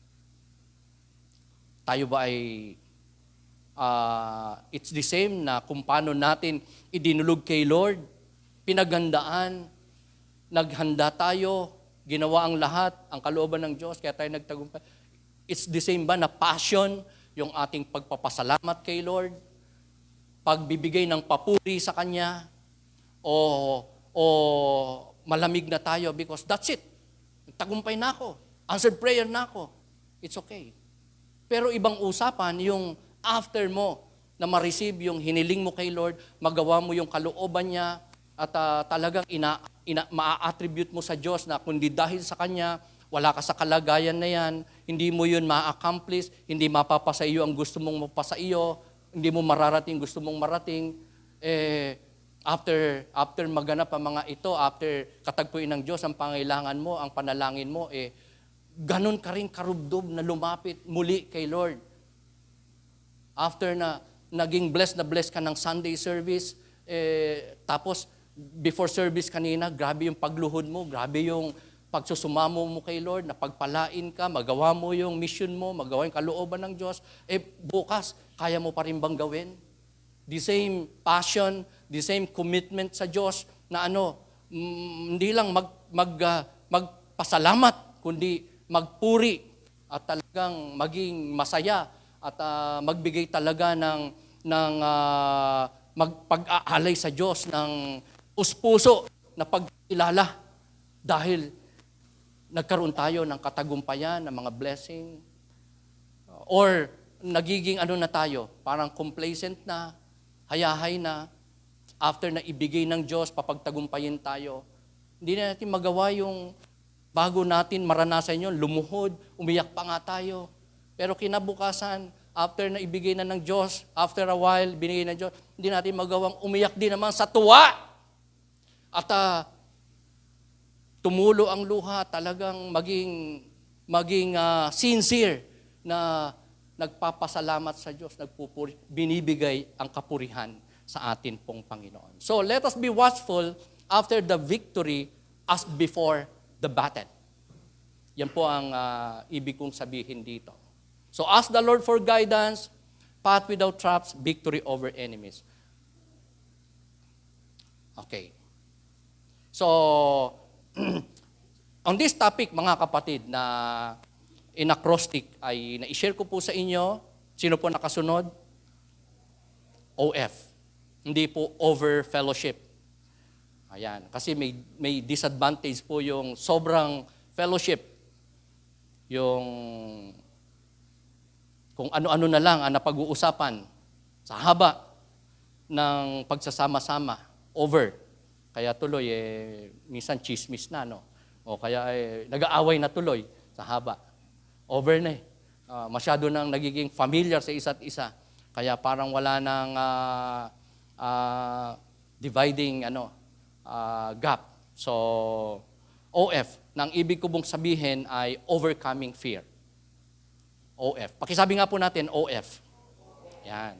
Tayo ba ay it's the same na kung paano natin idinulog kay Lord, pinaghandaan, naghanda tayo, ginawa ang lahat, ang kalooban ng Diyos, kaya tayo nagtagumpay. It's the same ba na passion, yung ating pagpapasalamat kay Lord, pagbibigay ng papuri sa Kanya, o malamig na tayo because that's it. Tagumpay na ako. Answered prayer na ako. It's okay. Pero ibang usapan, yung after mo na ma-receive yung hiniling mo kay Lord, magawa mo yung kalooban niya, at talagang ma-attribute mo sa Diyos na kundi dahil sa Kanya, wala ka sa kalagayan na yan, hindi mo yun ma-accomplish, hindi mapapasa iyo ang gusto mong mapasa iyo, hindi mo mararating gusto mong marating, after maganap ang mga ito, after katagpuin ng Diyos ang pangailangan mo, ang panalangin mo, ganun ka rin karubdob na lumapit muli kay Lord. After na naging blessed ka ng Sunday service, tapos before service kanina, grabe yung pagluhod mo, grabe yung pagsusumamo mo kay Lord, na pagpalain ka, magawa mo yung mission mo, magawa yung kalooban ng Diyos, bukas, kaya mo pa rin bang gawin? The same passion, the same commitment sa Diyos na hindi lang magpasalamat, kundi magpuri at talagang maging masaya at magbigay talaga ng magpag-aalay sa Diyos ng puso na pagkilala dahil nagkaroon tayo ng katagumpayan, ng mga blessing, or nagiging na tayo, parang complacent na, hayahay na, after na ibigay ng Diyos, papagtagumpayin tayo. Hindi na natin magawa yung bago natin maranasan yun, lumuhod, umiyak pa nga tayo. Pero kinabukasan, after na ibigay na ng Diyos, after a while, binigay ng Diyos, hindi natin magawang umiyak din naman sa tuwa. At tumulo ang luha, talagang maging sincere na nagpapasalamat sa Diyos, binibigay ang kapurihan sa atin pong Panginoon. So let us be watchful after the victory as before the battle. Yan po ang ibig kong sabihin dito. So ask the Lord for guidance, path without traps, victory over enemies. Okay. So, on this topic, mga kapatid, na in acrostic, ay na-share ko po sa inyo. Sino po nakasunod? OF. Hindi po over fellowship. Ayan. Kasi may disadvantage po yung sobrang fellowship. Yung kung ano-ano na lang ang napag-uusapan sa haba ng pagsasama-sama, over. Kaya tuloy, minsan chismis na, no? O kaya nag-aaway na tuloy sa haba. Over na masyado nang nagiging familiar sa isa't isa. Kaya parang wala nang dividing gap. So, OF, nang ibig ko bang sabihin ay overcoming fear. OF. Pakisabi nga po natin, OF. Yan.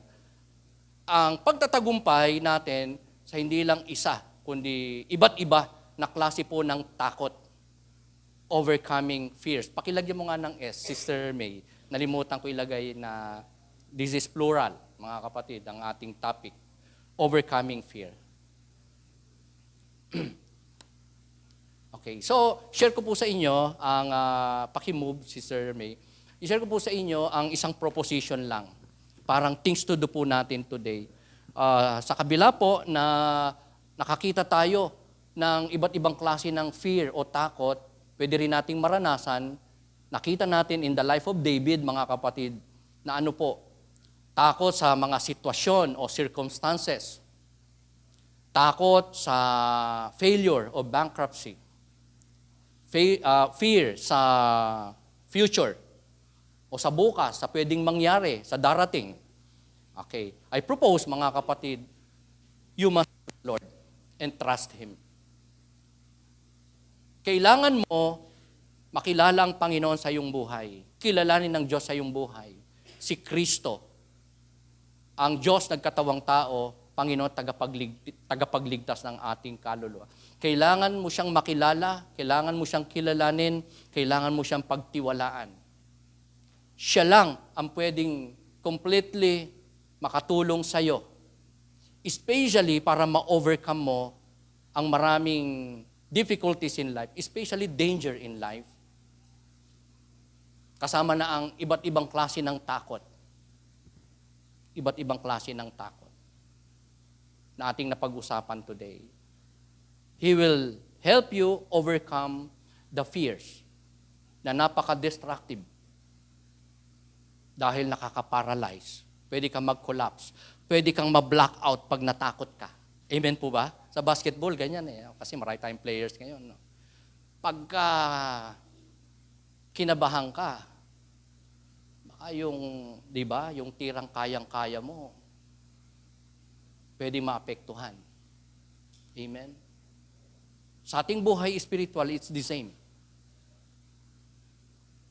Ang pagtatagumpay natin sa hindi lang isa, kundi iba't iba na klase po ng takot. Overcoming fears. Pakilagyan mo nga ng S, Sister May. Nalimutan ko ilagay na this is plural, mga kapatid, ang ating topic. Overcoming fear. Okay, so share ko po sa inyo ang pakimove, Sister May. I-share ko po sa inyo ang isang proposition lang. Parang things to do po natin today. Sa kabila po na nakakita tayo ng iba't ibang klase ng fear o takot, pwede rin nating maranasan, nakita natin in the life of David, mga kapatid, na takot sa mga sitwasyon o circumstances. Takot sa failure o bankruptcy. Fear sa future o sa bukas, sa pwedeng mangyari, sa darating. Okay. I propose, mga kapatid, you must Lord and trust Him. Kailangan mo makilala ang Panginoon sa iyong buhay. Kilalanin ng Diyos sa iyong buhay. Si Kristo, ang Diyos nagkatawang tao, Panginoon tagapagligtas ng ating kaluluwa. Kailangan mo siyang makilala, kailangan mo siyang kilalanin, kailangan mo siyang pagtiwalaan. Siya lang ang pwedeng completely makatulong sa iyo. Especially para ma-overcome mo ang maraming difficulties in life, especially danger in life. Kasama na ang iba't ibang klase ng takot. Iba't ibang klase ng takot na ating napag-usapan today. He will help you overcome the fears na napaka-destructive dahil nakaka-paralyze. Pwede kang mag-collapse. Pwede kang ma-blackout pag natakot ka. Amen po ba? Sa basketball, ganyan Kasi marami tayong players ngayon. No? Pagka kinabahan ka, baka di ba, yung tirang kayang-kaya mo, pwede maapektuhan. Amen? Sa ating buhay spiritual, it's the same.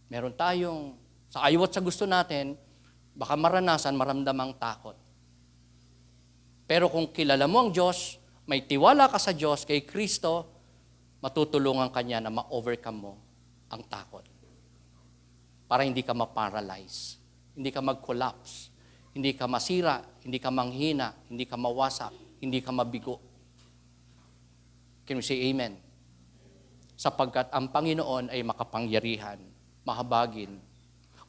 Meron tayong, sa ayaw at sa gusto natin, baka maramdamang takot. Pero kung kilala mo ang Diyos, may tiwala ka sa Diyos, kay Kristo, matutulungan ka niya na ma-overcome mo ang takot. Para hindi ka ma-paralyze, hindi ka mag-collapse, hindi ka masira, hindi ka manghina, hindi ka mawasak, hindi ka mabigo. Can we say amen? Sapagkat ang Panginoon ay makapangyarihan, mahabagin,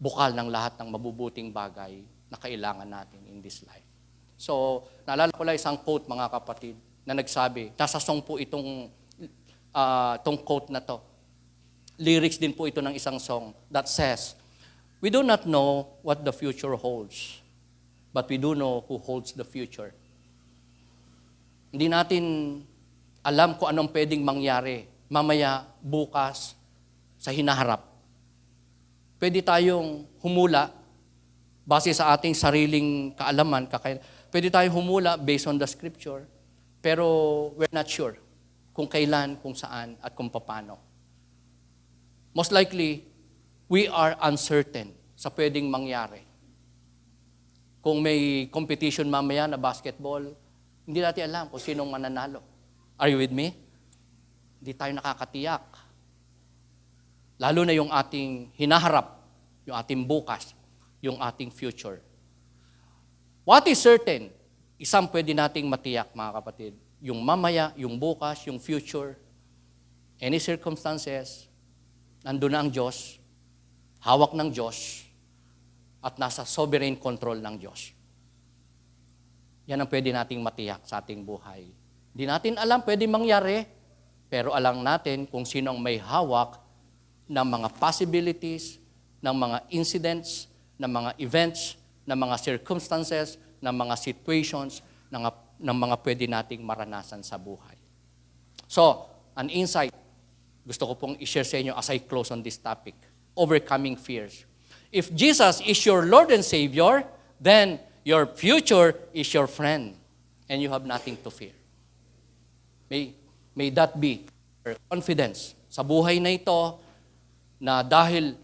bukal ng lahat ng mabubuting bagay na kailangan natin in this life. So, naalala ko lang isang quote, mga kapatid, na nagsabi, nasa song po itong quote na to. Lyrics din po ito ng isang song that says, "We do not know what the future holds, but we do know who holds the future." Hindi natin alam kung anong pwedeng mangyari mamaya, bukas, sa hinaharap. Pwede tayong humula base sa ating sariling kaalaman, pwede tayong humula based on the scripture, pero we're not sure kung kailan, kung saan, at kung paano. Most likely, we are uncertain sa pwedeng mangyari. Kung may competition mamaya na basketball, hindi natin alam kung sinong mananalo. Are you with me? Hindi tayo nakakatiyak. Lalo na yung ating hinaharap, yung ating bukas, yung ating future. What is certain? Isang pwede nating matiyak, mga kapatid. Yung mamaya, yung bukas, yung future, any circumstances, nandun na ang Diyos, hawak ng Diyos, at nasa sovereign control ng Diyos. Yan ang pwede nating matiyak sa ating buhay. Hindi natin alam, pwede mangyari, pero alam natin kung sino ang may hawak ng mga possibilities, ng mga incidents, ng mga events, ng mga circumstances, ng mga situations, ng mga pwede nating maranasan sa buhay. So, an insight, gusto ko pong i-share sa inyo as I close on this topic, overcoming fears. If Jesus is your Lord and Savior, then your future is your friend, and you have nothing to fear. May that be your confidence sa buhay na ito, na dahil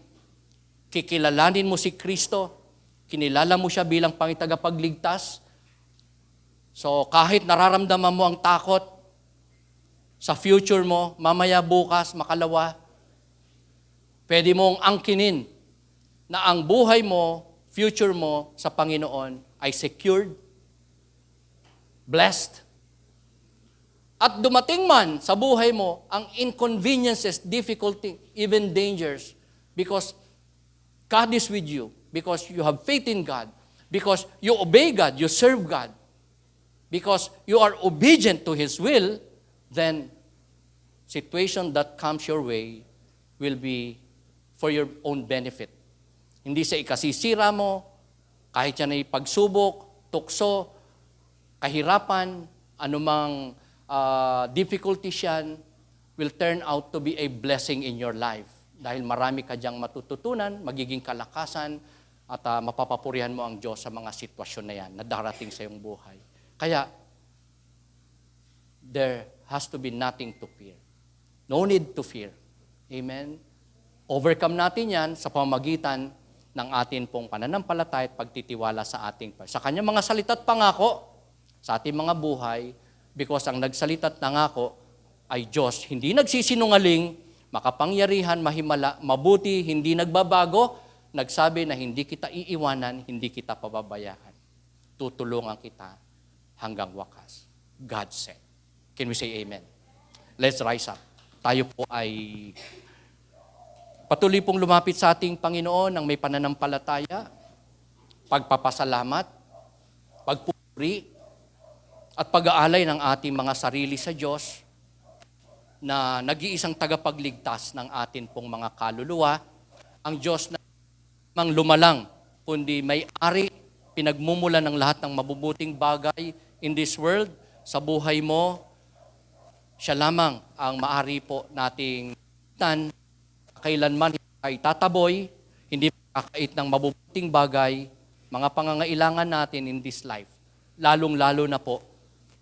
kikilalanin mo si Kristo, kinilala mo siya bilang Pangitagapagligtas, so kahit nararamdaman mo ang takot sa future mo, mamaya, bukas, makalawa, pwede mong angkinin na ang buhay mo, future mo sa Panginoon ay secured, blessed, at dumating man sa buhay mo ang inconveniences, difficulty, even dangers, because God is with you, because you have faith in God, because you obey God, you serve God, because you are obedient to His will, then situation that comes your way will be for your own benefit. Hindi sa ikasisira mo, kahit yan ay pagsubok, tukso, kahirapan, anumang difficulties yan, will turn out to be a blessing in your life. Dahil marami ka diyang matututunan, magiging kalakasan, at mapapapurihan mo ang Diyos sa mga sitwasyon na yan na darating sa iyong buhay. Kaya, there has to be nothing to fear. No need to fear. Amen? Overcome natin yan sa pamamagitan ng atin pong pananampalataya at pagtitiwala sa ating sa kanyang mga salita at pangako sa ating mga buhay, because ang nagsalita at nangako ay Diyos. Hindi nagsisinungaling, makapangyarihan, mahimala, mabuti, hindi nagbabago, nagsabi na hindi kita iiwanan, hindi kita pababayaan. Tutulungan kita hanggang wakas. God said. Can we say amen? Let's rise up. Tayo po ay patuloy pong lumapit sa ating Panginoon ng may pananampalataya, pagpapasalamat, pagpupuri, at pag-aalay ng ating mga sarili sa Diyos na nag-iisang tagapagligtas ng atin pong mga kaluluwa, ang Diyos na mang lumalang, kundi may-ari, pinagmumulan ng lahat ng mabubuting bagay in this world, sa buhay mo, siya lamang ang maari po nating tan, kailanman ay tataboy, hindi makakait ng mabubuting bagay, mga pangangailangan natin in this life, lalong-lalo na po,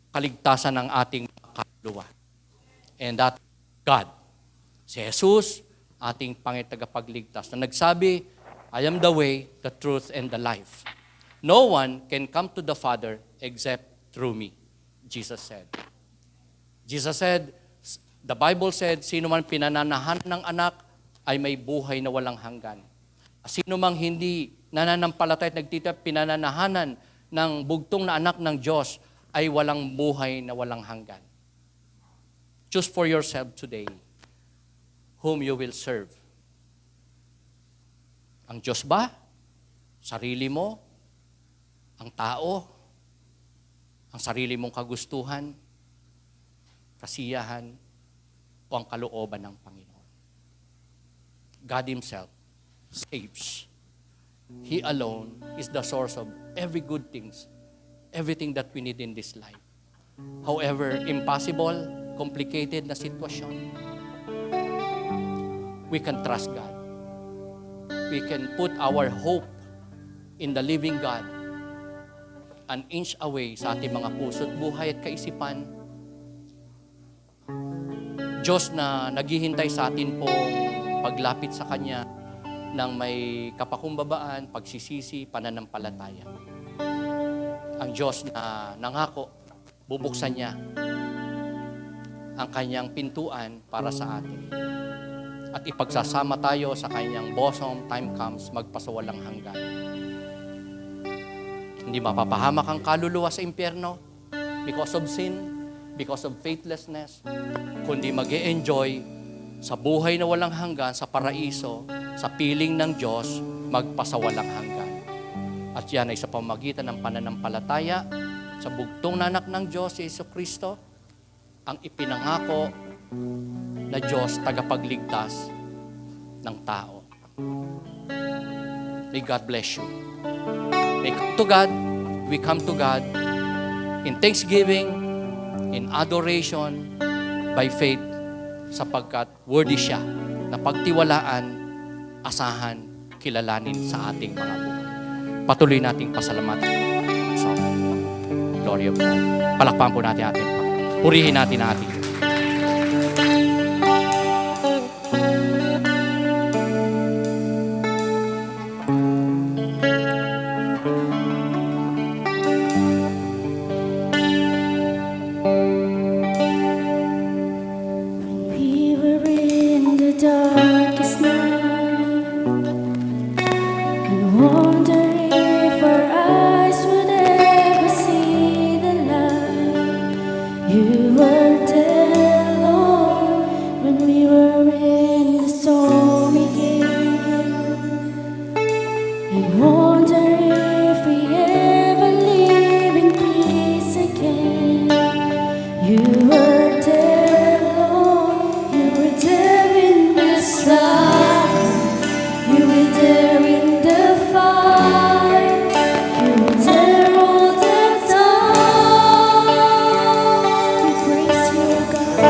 kaligtasan ng ating kaluluwa. And that God, si Jesus, ating Pangitagapagligtas, na nagsabi, I am the way, the truth, and the life. No one can come to the Father except through me, Jesus said. Jesus said, the Bible said, sino man pinananahan ng anak ay may buhay na walang hanggan. Sino mang hindi nananampalataya at nagtitipid pinananahanan ng bugtong na anak ng Diyos ay walang buhay na walang hanggan. Choose for yourself today whom you will serve. Ang Diyos ba? Sarili mo? Ang tao? Ang sarili mong kagustuhan? Kasiyahan? O ang kalooban ng Panginoon? God Himself saves. He alone is the source of every good things, everything that we need in this life. However, impossible, complicated na sitwasyon, we can trust God. We can put our hope in the living God, an inch away sa ating mga puso't buhay at kaisipan. Diyos na naghihintay sa atin pong paglapit sa Kanya ng may kapakumbabaan, pagsisisi, pananampalataya. Ang Diyos na nangako, bubuksan niya ang Kanyang pintuan para sa atin. At ipagsasama tayo sa Kanyang bosom, time comes, magpasawalang hanggan. Hindi mapapahamak ang kaluluwa sa impyerno because of sin, because of faithlessness, kundi mag-e-enjoy sa buhay na walang hanggan, sa paraiso, sa piling ng Diyos, magpasawalang hanggan. At yan ay sa pamamagitan ng pananampalataya sa bugtong na anak ng Diyos, si Jesucristo, ang ipinangako na Diyos tagapagligtas ng tao. May God bless you. May come to God, we come to God in thanksgiving, in adoration, by faith, sapagkat worthy siya na pagtiwalaan, asahan, kilalanin sa ating mga buhay. Patuloy nating pasalamatan sa glory of God. Palakpakan po natin ating Panginoon. Purihin natin ating Diyos. We were in the darkest night and wondering if our eyes would ever see the light. You were there, Lord, when we were in the stormy gale, and wondering if we ever live in peace again. You were there, Lord, you were there in the storm, you were there in the fight, you were there all the time. We praise you, God.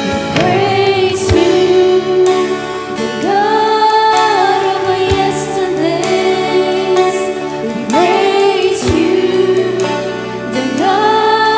We praise you, the God of our yesterdays. We praise you, the God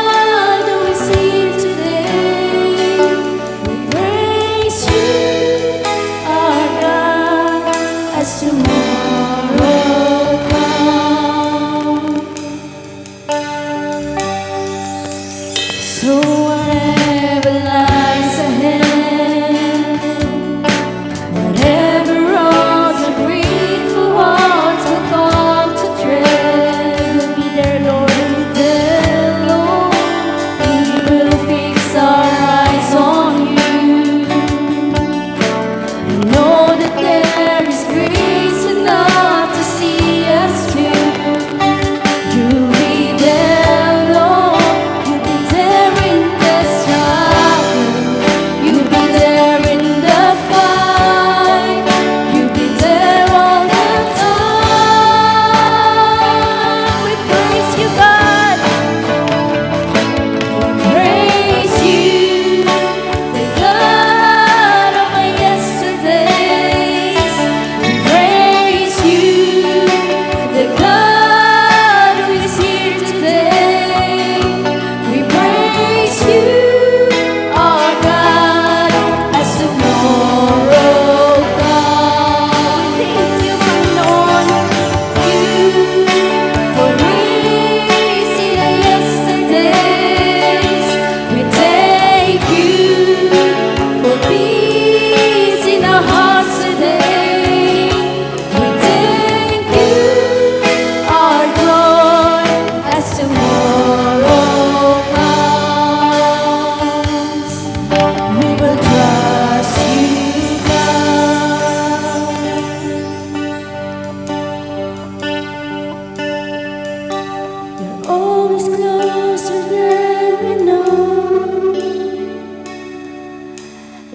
always closer than we know.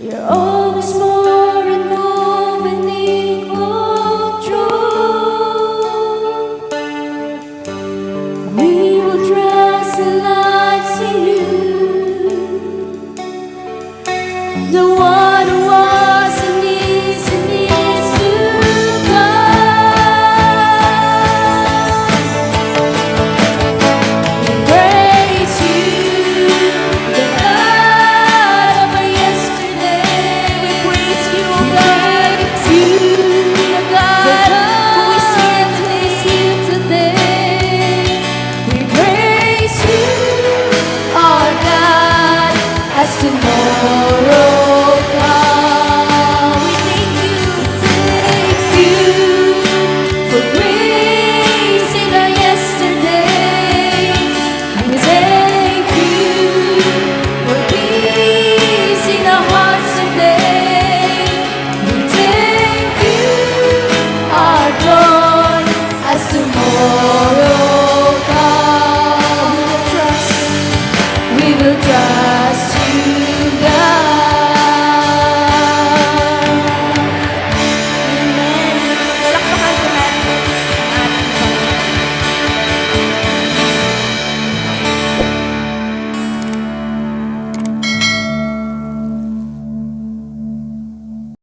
You're always more involved and in control. We will trust the lights in you.